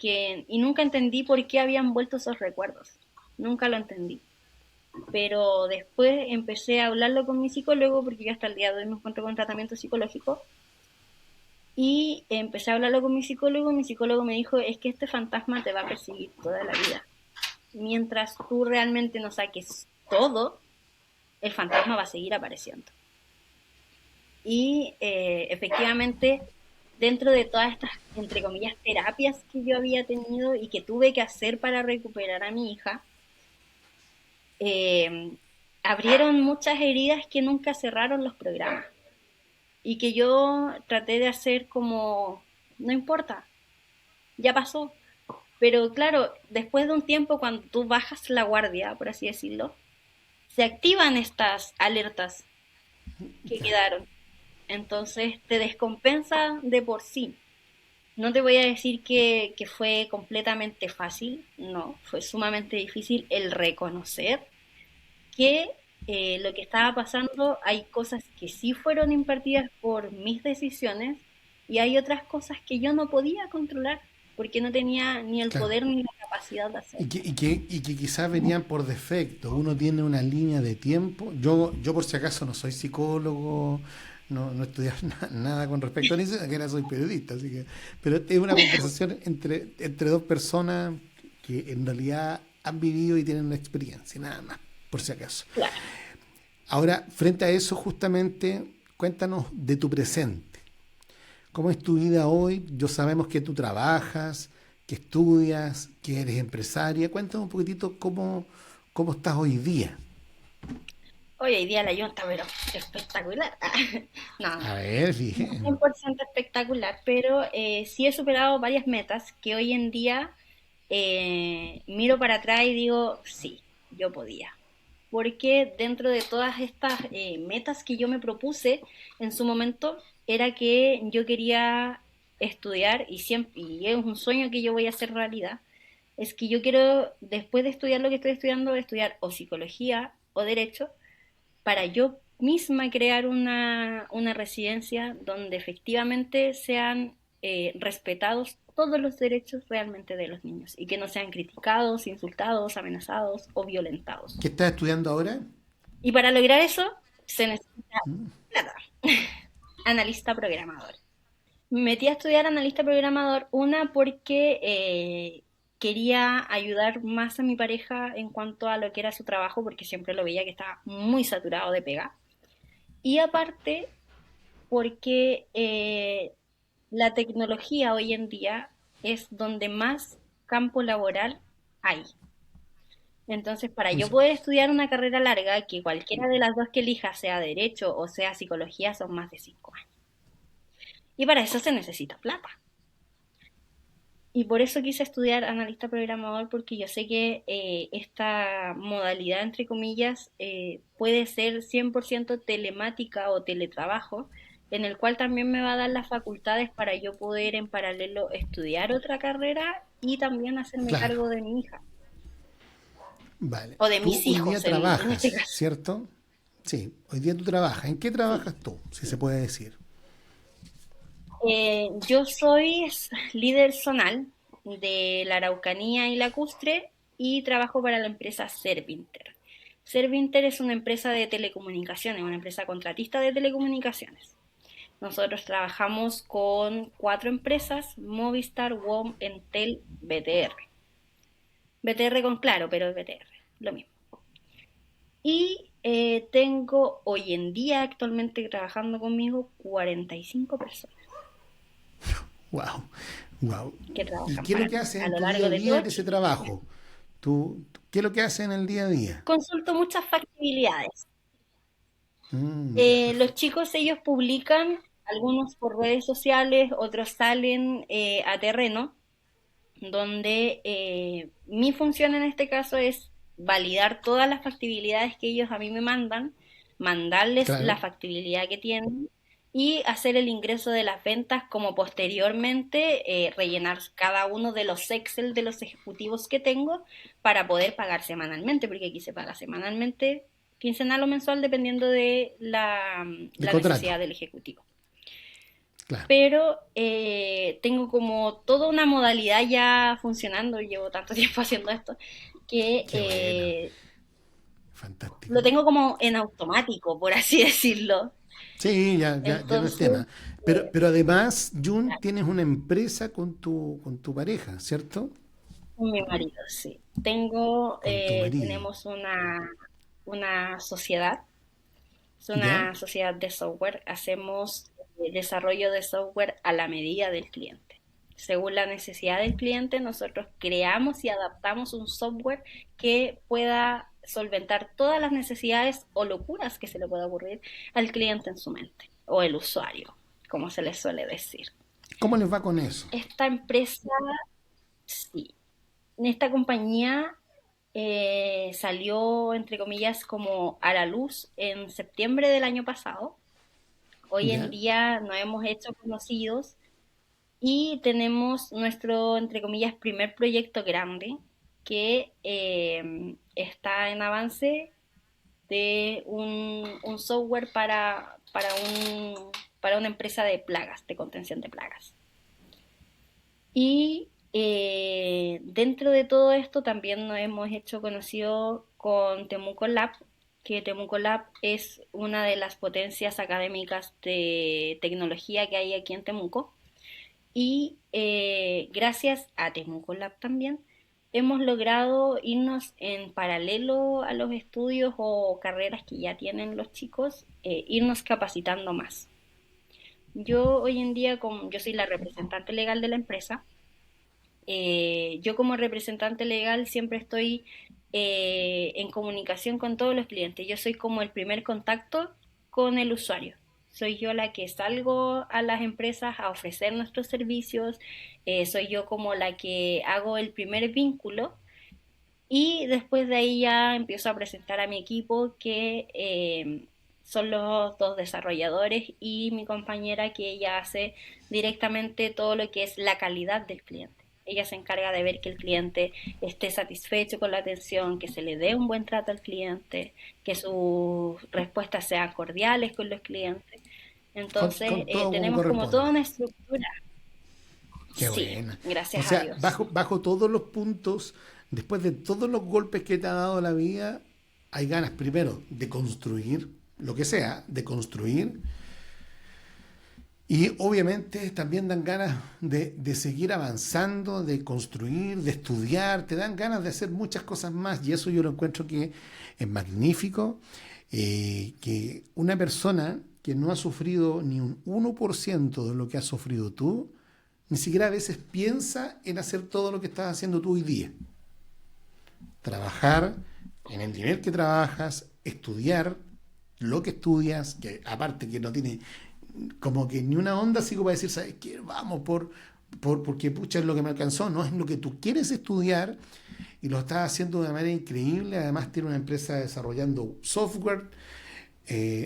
y nunca entendí por qué habían vuelto esos recuerdos. Nunca lo entendí. Pero después empecé a hablarlo con mi psicólogo, porque yo hasta el día de hoy me encuentro con tratamiento psicológico, y empecé a hablarlo con mi psicólogo me dijo, es que este fantasma te va a perseguir toda la vida. Mientras tú realmente no saques todo, el fantasma va a seguir apareciendo. Y efectivamente, dentro de todas estas, entre comillas, terapias que yo había tenido y que tuve que hacer para recuperar a mi hija, eh, abrieron muchas heridas que nunca cerraron los programas y que yo traté de hacer como, no importa, ya pasó. Pero claro, después de un tiempo, cuando tú bajas la guardia, por así decirlo, se activan estas alertas que Claro. quedaron. Entonces te descompensa de por sí. No te voy a decir que fue completamente fácil, no, fue sumamente difícil el reconocer que lo que estaba pasando, hay cosas que sí fueron impartidas por mis decisiones y hay otras cosas que yo no podía controlar porque no tenía ni el Claro. poder ni la capacidad de Y hacerlo. que quizás venían por defecto. Uno tiene una línea de tiempo. Yo por si acaso no soy psicólogo, no estudié nada con respecto a eso, ni siquiera soy periodista, así que, pero es una conversación entre dos personas que en realidad han vivido y tienen una experiencia, nada más, por si acaso. Claro. Ahora, frente a eso, justamente, cuéntanos de tu presente. ¿Cómo es tu vida hoy? Yo sabemos que tú trabajas, que estudias, que eres empresaria. Cuéntame un poquitito cómo estás hoy día. Hoy día la yunta, pero espectacular. No, no, A ver, no fíjate. 100% espectacular, pero sí he superado varias metas que hoy en día miro para atrás y digo, sí, yo podía. Porque dentro de todas estas metas que yo me propuse en su momento, era que yo quería estudiar y siempre, y es un sueño que yo voy a hacer realidad, es que yo quiero, después de estudiar lo que estoy estudiando, estudiar o psicología o derecho, para yo misma crear una residencia donde efectivamente sean respetados todos los derechos realmente de los niños y que no sean criticados, insultados, amenazados o violentados. ¿Qué estás estudiando ahora? Y para lograr eso se necesita plata. Analista programador. Me metí a estudiar analista programador, una porque quería ayudar más a mi pareja en cuanto a lo que era su trabajo, porque siempre lo veía que estaba muy saturado de pega. Y aparte, porque la tecnología hoy en día es donde más campo laboral hay. Entonces, para yo Eso. poder estudiar una carrera larga, que cualquiera de las dos que elija, sea derecho o sea psicología, son más de 5 años. Y para eso se necesita plata. Y por eso quise estudiar analista programador, porque yo sé que esta modalidad, entre comillas, puede ser 100% telemática o teletrabajo, en el cual también me va a dar las facultades para yo poder en paralelo estudiar otra carrera y también hacerme Claro, cargo de mi hija vale. o de Tú mis hoy día hijos en este trabajas, caso. ¿cierto? Sí, hoy día tú trabajas. ¿En qué Sí. trabajas tú, si se puede decir? Yo soy líder zonal de la Araucanía y Lacustre y trabajo para la empresa Servinter. Servinter es una empresa de telecomunicaciones, una empresa contratista de telecomunicaciones. Nosotros trabajamos con 4 empresas: Movistar, WOM, Entel, BTR. BTR con Claro, pero es BTR, lo mismo. Y tengo hoy en día actualmente trabajando conmigo 45 personas Wow, wow. que ¿Y trabajan qué es lo para que mí haces a en lo tu día largo a de todo día de ese Chile. trabajo? ¿Qué es lo que haces en el día a día? Consulto muchas factibilidades. Ya, Los perfecto. chicos, ellos publican, algunos por redes sociales, otros salen a terreno, donde mi función en este caso es validar todas las factibilidades que ellos a mí me mandan, mandarles la Claro, factibilidad que tienen y hacer el ingreso de las ventas, como posteriormente rellenar cada uno de los Excel de los ejecutivos que tengo para poder pagar semanalmente, porque aquí se paga semanalmente, quincenal o mensual, dependiendo de de la contrato, necesidad del ejecutivo. claro. Pero tengo como toda una modalidad ya funcionando, llevo tanto tiempo haciendo esto, que Qué bueno, lo fantástico. tengo como en automático, por así decirlo. Sí, ya no es Entonces, tema. Pero además, Jun, tienes una empresa con tu pareja, ¿cierto? con mi marido, sí. Tengo, Con tu marido. tenemos una sociedad, es ¿Ya? una sociedad de software. Hacemos desarrollo de software a la medida del cliente. Según la necesidad del cliente, nosotros creamos y adaptamos un software que pueda solventar todas las necesidades o locuras que se le pueda ocurrir al cliente en su mente, o el usuario, como se le suele decir. ¿Cómo les va con eso? Esta empresa, sí, esta compañía salió, entre comillas, como a la luz en septiembre del año pasado. Hoy en ¿Ya? día nos hemos hecho conocidos y tenemos nuestro, entre comillas, primer proyecto grande que está en avance de un software para una empresa de plagas, de contención de plagas. Y dentro de todo esto también nos hemos hecho conocido con Temuco Lab, que Temuco Lab es una de las potencias académicas de tecnología que hay aquí en Temuco. Y gracias a Temuco Lab también hemos logrado irnos en paralelo a los estudios o carreras que ya tienen los chicos, irnos capacitando más. Yo hoy en día, yo soy la representante legal de la empresa. Yo como representante legal siempre estoy en comunicación con todos los clientes. Yo soy como el primer contacto con el usuario. Soy yo la que salgo a las empresas a ofrecer nuestros servicios, soy yo como la que hago el primer vínculo y después de ahí ya empiezo a presentar a mi equipo que son los dos desarrolladores y mi compañera, que ella hace directamente todo lo que es la calidad del cliente. Ella se encarga de ver que el cliente esté satisfecho con la atención, que se le dé un buen trato al cliente, que sus respuestas sean cordiales con los clientes. Entonces, Con todo como tenemos como corresponde. toda una estructura. Qué Sí, buena. O gracias a sea, Dios. bajo todos los puntos, después de todos los golpes que te ha dado la vida, hay ganas primero de construir, lo que sea, de construir. Y obviamente también dan ganas de seguir avanzando, de construir, de estudiar, te dan ganas de hacer muchas cosas más y eso yo lo encuentro que es magnífico, que una persona que no ha sufrido ni un 1% de lo que has sufrido tú, ni siquiera a veces piensa en hacer todo lo que estás haciendo tú hoy día. Trabajar en el nivel que trabajas, estudiar lo que estudias, que aparte que no tiene como que ni una onda así como para decir, ¿sabes qué? Vamos porque pucha es lo que me alcanzó, no es lo que tú quieres estudiar y lo estás haciendo de manera increíble, además tiene una empresa desarrollando software,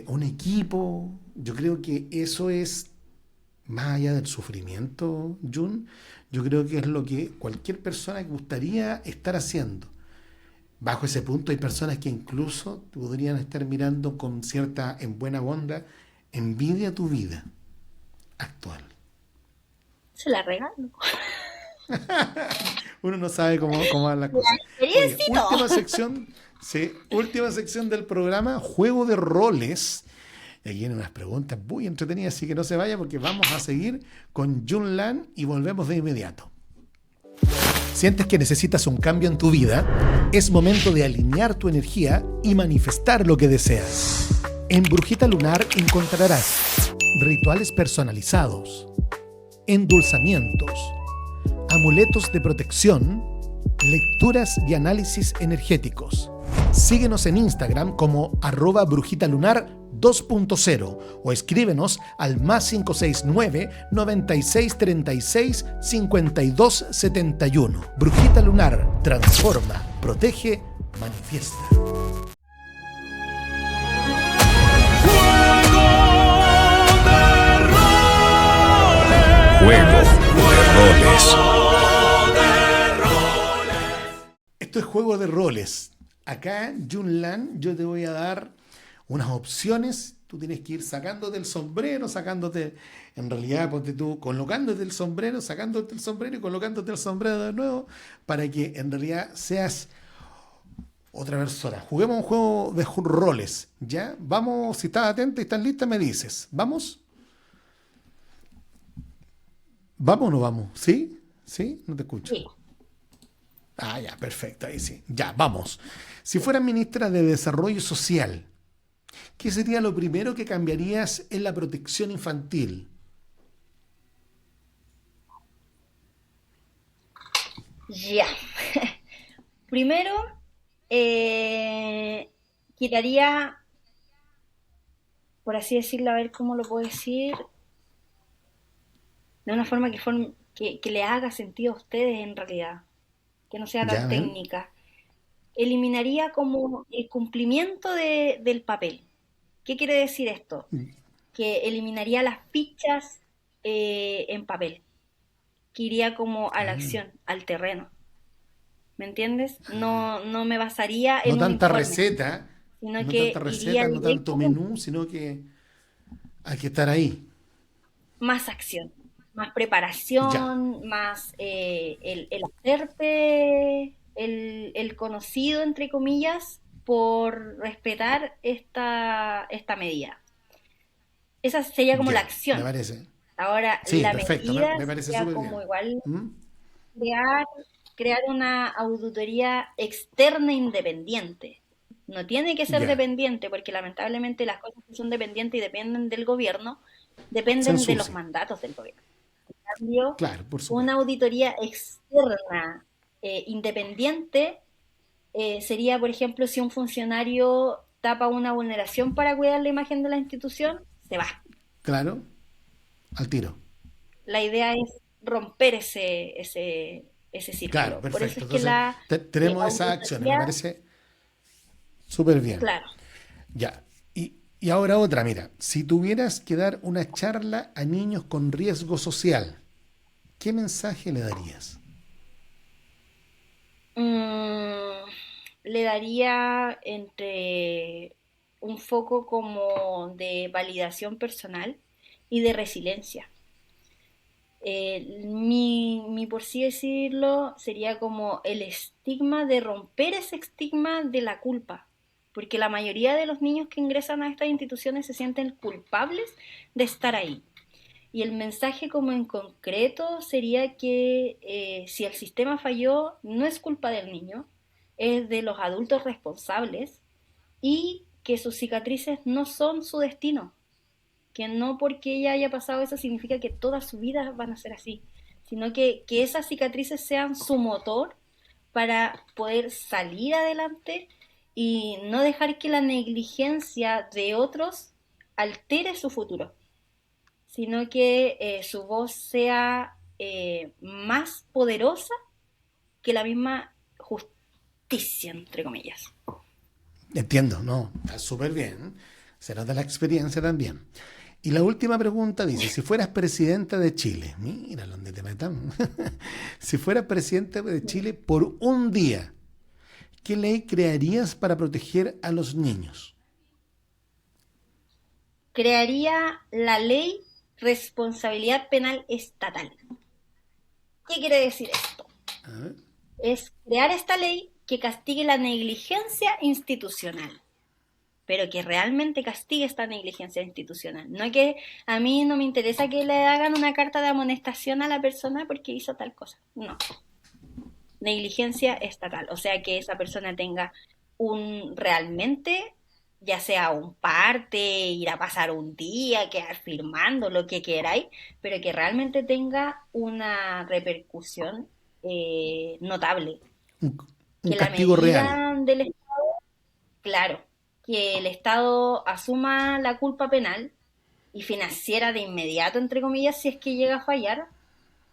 un equipo. Yo creo que eso es, más allá del sufrimiento, Jun, yo creo que es lo que cualquier persona gustaría estar haciendo. Bajo ese punto hay personas que incluso podrían estar mirando con cierta, en buena onda, envidia tu vida actual. Se la regalo. Uno no sabe cómo van las cosas. Oye, Experiencito. última sección, sí, última sección del programa, juego de roles. Y aquí vienen unas preguntas muy entretenidas, así que no se vaya porque vamos a seguir con Jun Lan y volvemos de inmediato. ¿Sientes que necesitas un cambio en tu vida? Es momento de alinear tu energía y manifestar lo que deseas. En Brujita Lunar encontrarás rituales personalizados, endulzamientos, amuletos de protección, lecturas y análisis energéticos. Síguenos en Instagram como @brujitalunar 2.0 o escríbenos al +569 96 36 52 71. Brujita Lunar transforma, protege, manifiesta. Juego de roles. Esto es juego de roles. Acá, Jun Lan, yo te voy a dar unas opciones. Tú tienes que ir sacándote el sombrero, en realidad, ponte tú, colocándote el sombrero, sacándote el sombrero y colocándote el sombrero de nuevo para que en realidad seas otra persona. Juguemos un juego de roles, ¿ya? Vamos, si estás atenta y estás lista, me dices. ¿Vamos? ¿Vamos o no vamos? ¿Sí? ¿Sí? No te escucho. Sí. Ah, ya, perfecto, ahí sí. Ya, vamos. Si fueras ministra de Desarrollo Social, ¿qué sería lo primero que cambiarías en la protección infantil? Ya. Primero, quitaría, por así decirlo, a ver cómo lo puedo decir, de una forma que le haga sentido a ustedes en realidad, que no sea Ya, tan ven. técnica. Eliminaría como el cumplimiento del papel. ¿Qué quiere decir esto? Que eliminaría las fichas en papel, que iría como a la acción, al terreno. ¿Me entiendes? No me basaría No en un tanta informe, receta, sino no que tanta iría receta, no tanto directamente menú, sino que hay que estar ahí. más acción, más Ya, preparación, más el hacerte el conocido, entre comillas, por respetar esta medida. Esa sería como la ya, me acción. parece. Ahora, Sí, la perfecto, me, medida me parece sería súper como bien. igual ¿Mm? crear, crear una auditoría externa independiente. No tiene que ser Ya, dependiente, porque lamentablemente las cosas que son dependientes y dependen del gobierno, se dependen de los ensucia. mandatos del gobierno. En cambio, Claro, por una supuesto. auditoría externa independiente sería, por ejemplo, si un funcionario tapa una vulneración para cuidar la imagen de la institución, se va. Claro, al tiro. La idea es romper ese Claro, círculo. Por eso perfecto. es que Entonces, la tenemos esas acciones, me auditoría, parece súper bien. claro, Ya. Y ahora otra, mira, si tuvieras que dar una charla a niños con riesgo social, ¿qué mensaje le darías? mm, le daría entre un foco como de validación personal y de resiliencia. Por sí decirlo, sería como el estigma de romper ese estigma de la culpa, porque la mayoría de los niños que ingresan a estas instituciones se sienten culpables de estar ahí. Y el mensaje como en concreto sería que si el sistema falló, no es culpa del niño, es de los adultos responsables y que sus cicatrices no son su destino, que no porque ella haya pasado eso significa que toda su vida van a ser así, sino que esas cicatrices sean su motor para poder salir adelante y no dejar que la negligencia de otros altere su futuro, sino que su voz sea más poderosa que la misma justicia, entre comillas. Entiendo, ¿no? Está súper bien. Se nota la experiencia también. Y la última pregunta dice, si fueras presidenta de Chile, mira dónde te metamos, si fueras presidenta de Chile por un día, ¿qué ley crearías para proteger a los niños? Crearía la ley responsabilidad penal estatal. ¿Qué quiere decir esto? A ver. Es crear esta ley que castigue la negligencia institucional, pero que realmente castigue esta negligencia institucional. No que a mí no me interesa que le hagan una carta de amonestación a la persona porque hizo tal cosa. No. Negligencia estatal. O sea, que esa persona tenga realmente, ya sea un parte, ir a pasar un día, quedar firmando, lo que queráis, pero que realmente tenga una repercusión notable. Un Que la castigo real. medida del Estado, claro, que el Estado asuma la culpa penal y financiera de inmediato, entre comillas, si es que llega a fallar,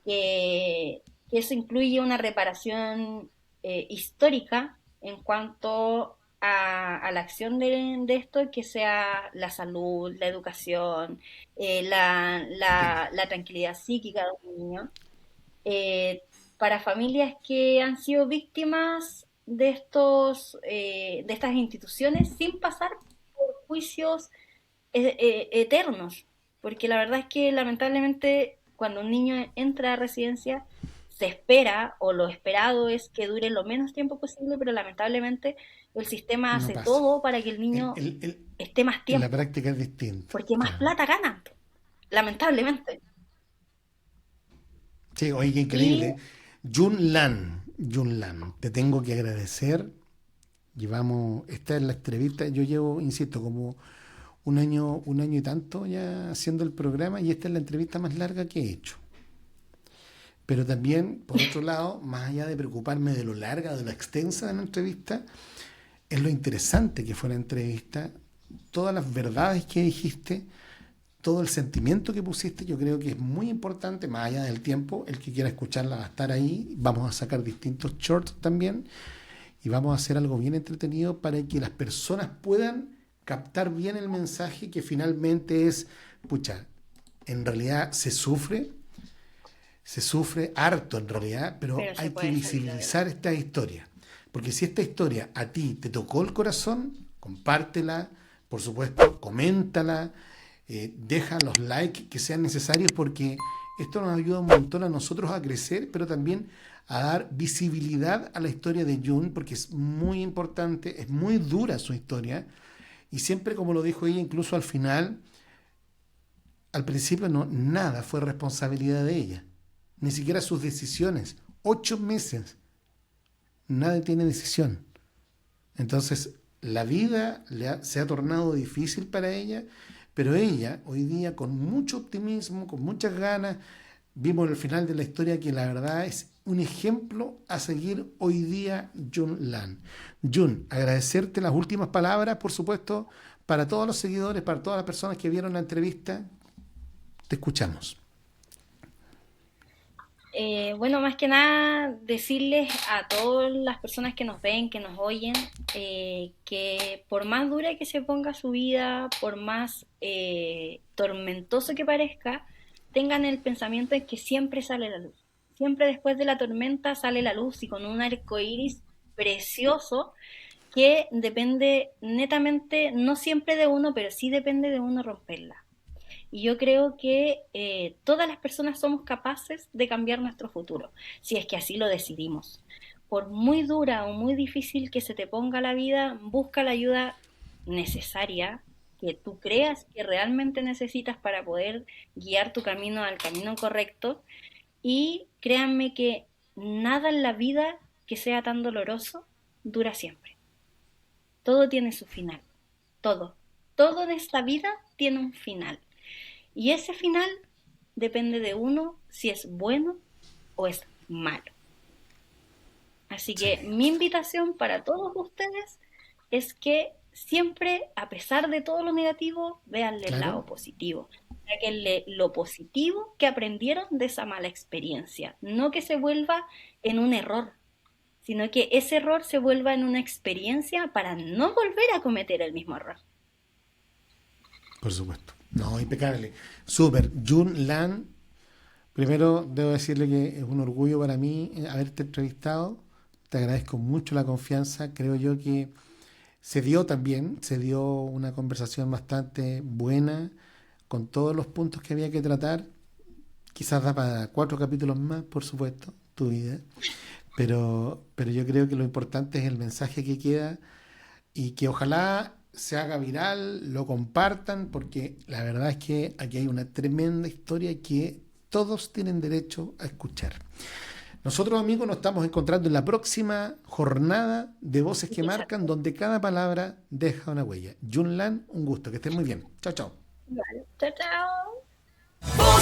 que eso incluye una reparación histórica en cuanto a la acción de esto, que sea la salud, la educación, la tranquilidad psíquica de un niño. Para familias que han sido víctimas de estas instituciones sin pasar por juicios eternos, porque la verdad es que lamentablemente cuando un niño entra a residencia se espera, o lo esperado es que dure lo menos tiempo posible, pero lamentablemente el sistema No hace pasa. todo para que el niño esté más En tiempo, la práctica es distinto. porque más Claro. plata ganan, lamentablemente. Sí, oye, qué Y increíble. Jun Lan, te tengo que agradecer. Esta es la entrevista, yo llevo, insisto, como un año y tanto ya haciendo el programa y esta es la entrevista más larga que he hecho. Pero también, por otro lado, más allá de preocuparme de lo larga, de lo extensa de la entrevista, es lo interesante que fue la entrevista, todas las verdades que dijiste, todo el sentimiento que pusiste. Yo creo que es muy importante, más allá del tiempo, el que quiera escucharla va a estar ahí. Vamos a sacar distintos shorts también y vamos a hacer algo bien entretenido para que las personas puedan captar bien el mensaje, que finalmente es, pucha, en realidad se sufre harto en realidad, pero pero se hay que puede salir visibilizar adelante. esta historia. Porque si esta historia a ti te tocó el corazón, compártela, por supuesto, coméntala, deja los likes que sean necesarios, porque esto nos ayuda un montón a nosotros a crecer, pero también a dar visibilidad a la historia de Jun, porque es muy importante, es muy dura su historia, y siempre, como lo dijo ella, incluso al final, al principio nada fue responsabilidad de ella, ni siquiera sus decisiones. 8 meses, nadie tiene decisión. Entonces, la vida se ha tornado difícil para ella, pero ella, hoy día, con mucho optimismo, con muchas ganas, vimos el final de la historia que la verdad es un ejemplo a seguir hoy día, Jun Lan. Jun, agradecerte las últimas palabras, por supuesto, para todos los seguidores, para todas las personas que vieron la entrevista. Te escuchamos. Bueno, más que nada decirles a todas las personas que nos ven, que nos oyen, que por más dura que se ponga su vida, por más tormentoso que parezca, tengan el pensamiento de que siempre sale la luz. Siempre después de la tormenta sale la luz, y con un arco iris precioso que depende netamente, no siempre de uno, pero sí depende de uno romperla. Y yo creo que todas las personas somos capaces de cambiar nuestro futuro, si es que así lo decidimos. Por muy dura o muy difícil que se te ponga la vida, busca la ayuda necesaria que tú creas que realmente necesitas para poder guiar tu camino al camino correcto. Y créanme que nada en la vida que sea tan doloroso dura siempre. Todo tiene su final. Todo. Todo en esta vida tiene un final. Y ese final depende de uno si es bueno o es malo. Así que mi invitación para todos ustedes es que siempre, a pesar de todo lo negativo, véanle el lado positivo. Sáquenle lo positivo que aprendieron de esa mala experiencia. No que se vuelva en un error, sino que ese error se vuelva en una experiencia para no volver a cometer el mismo error. Por supuesto. No, impecable. Súper. Jun Lan, primero debo decirle que es un orgullo para mí haberte entrevistado. Te agradezco mucho la confianza. Creo yo que se dio una conversación bastante buena con todos los puntos que había que tratar. Quizás da para 4 capítulos más, por supuesto, tu vida. Pero yo creo que lo importante es el mensaje que queda y que ojalá se haga viral, lo compartan, porque la verdad es que aquí hay una tremenda historia que todos tienen derecho a escuchar. Nosotros, amigos, nos estamos encontrando en la próxima jornada de Voces que Marcan, donde cada palabra deja una huella. Jun Lan, un gusto, que estén muy bien. Chao, chao. Vale. Chao, chao.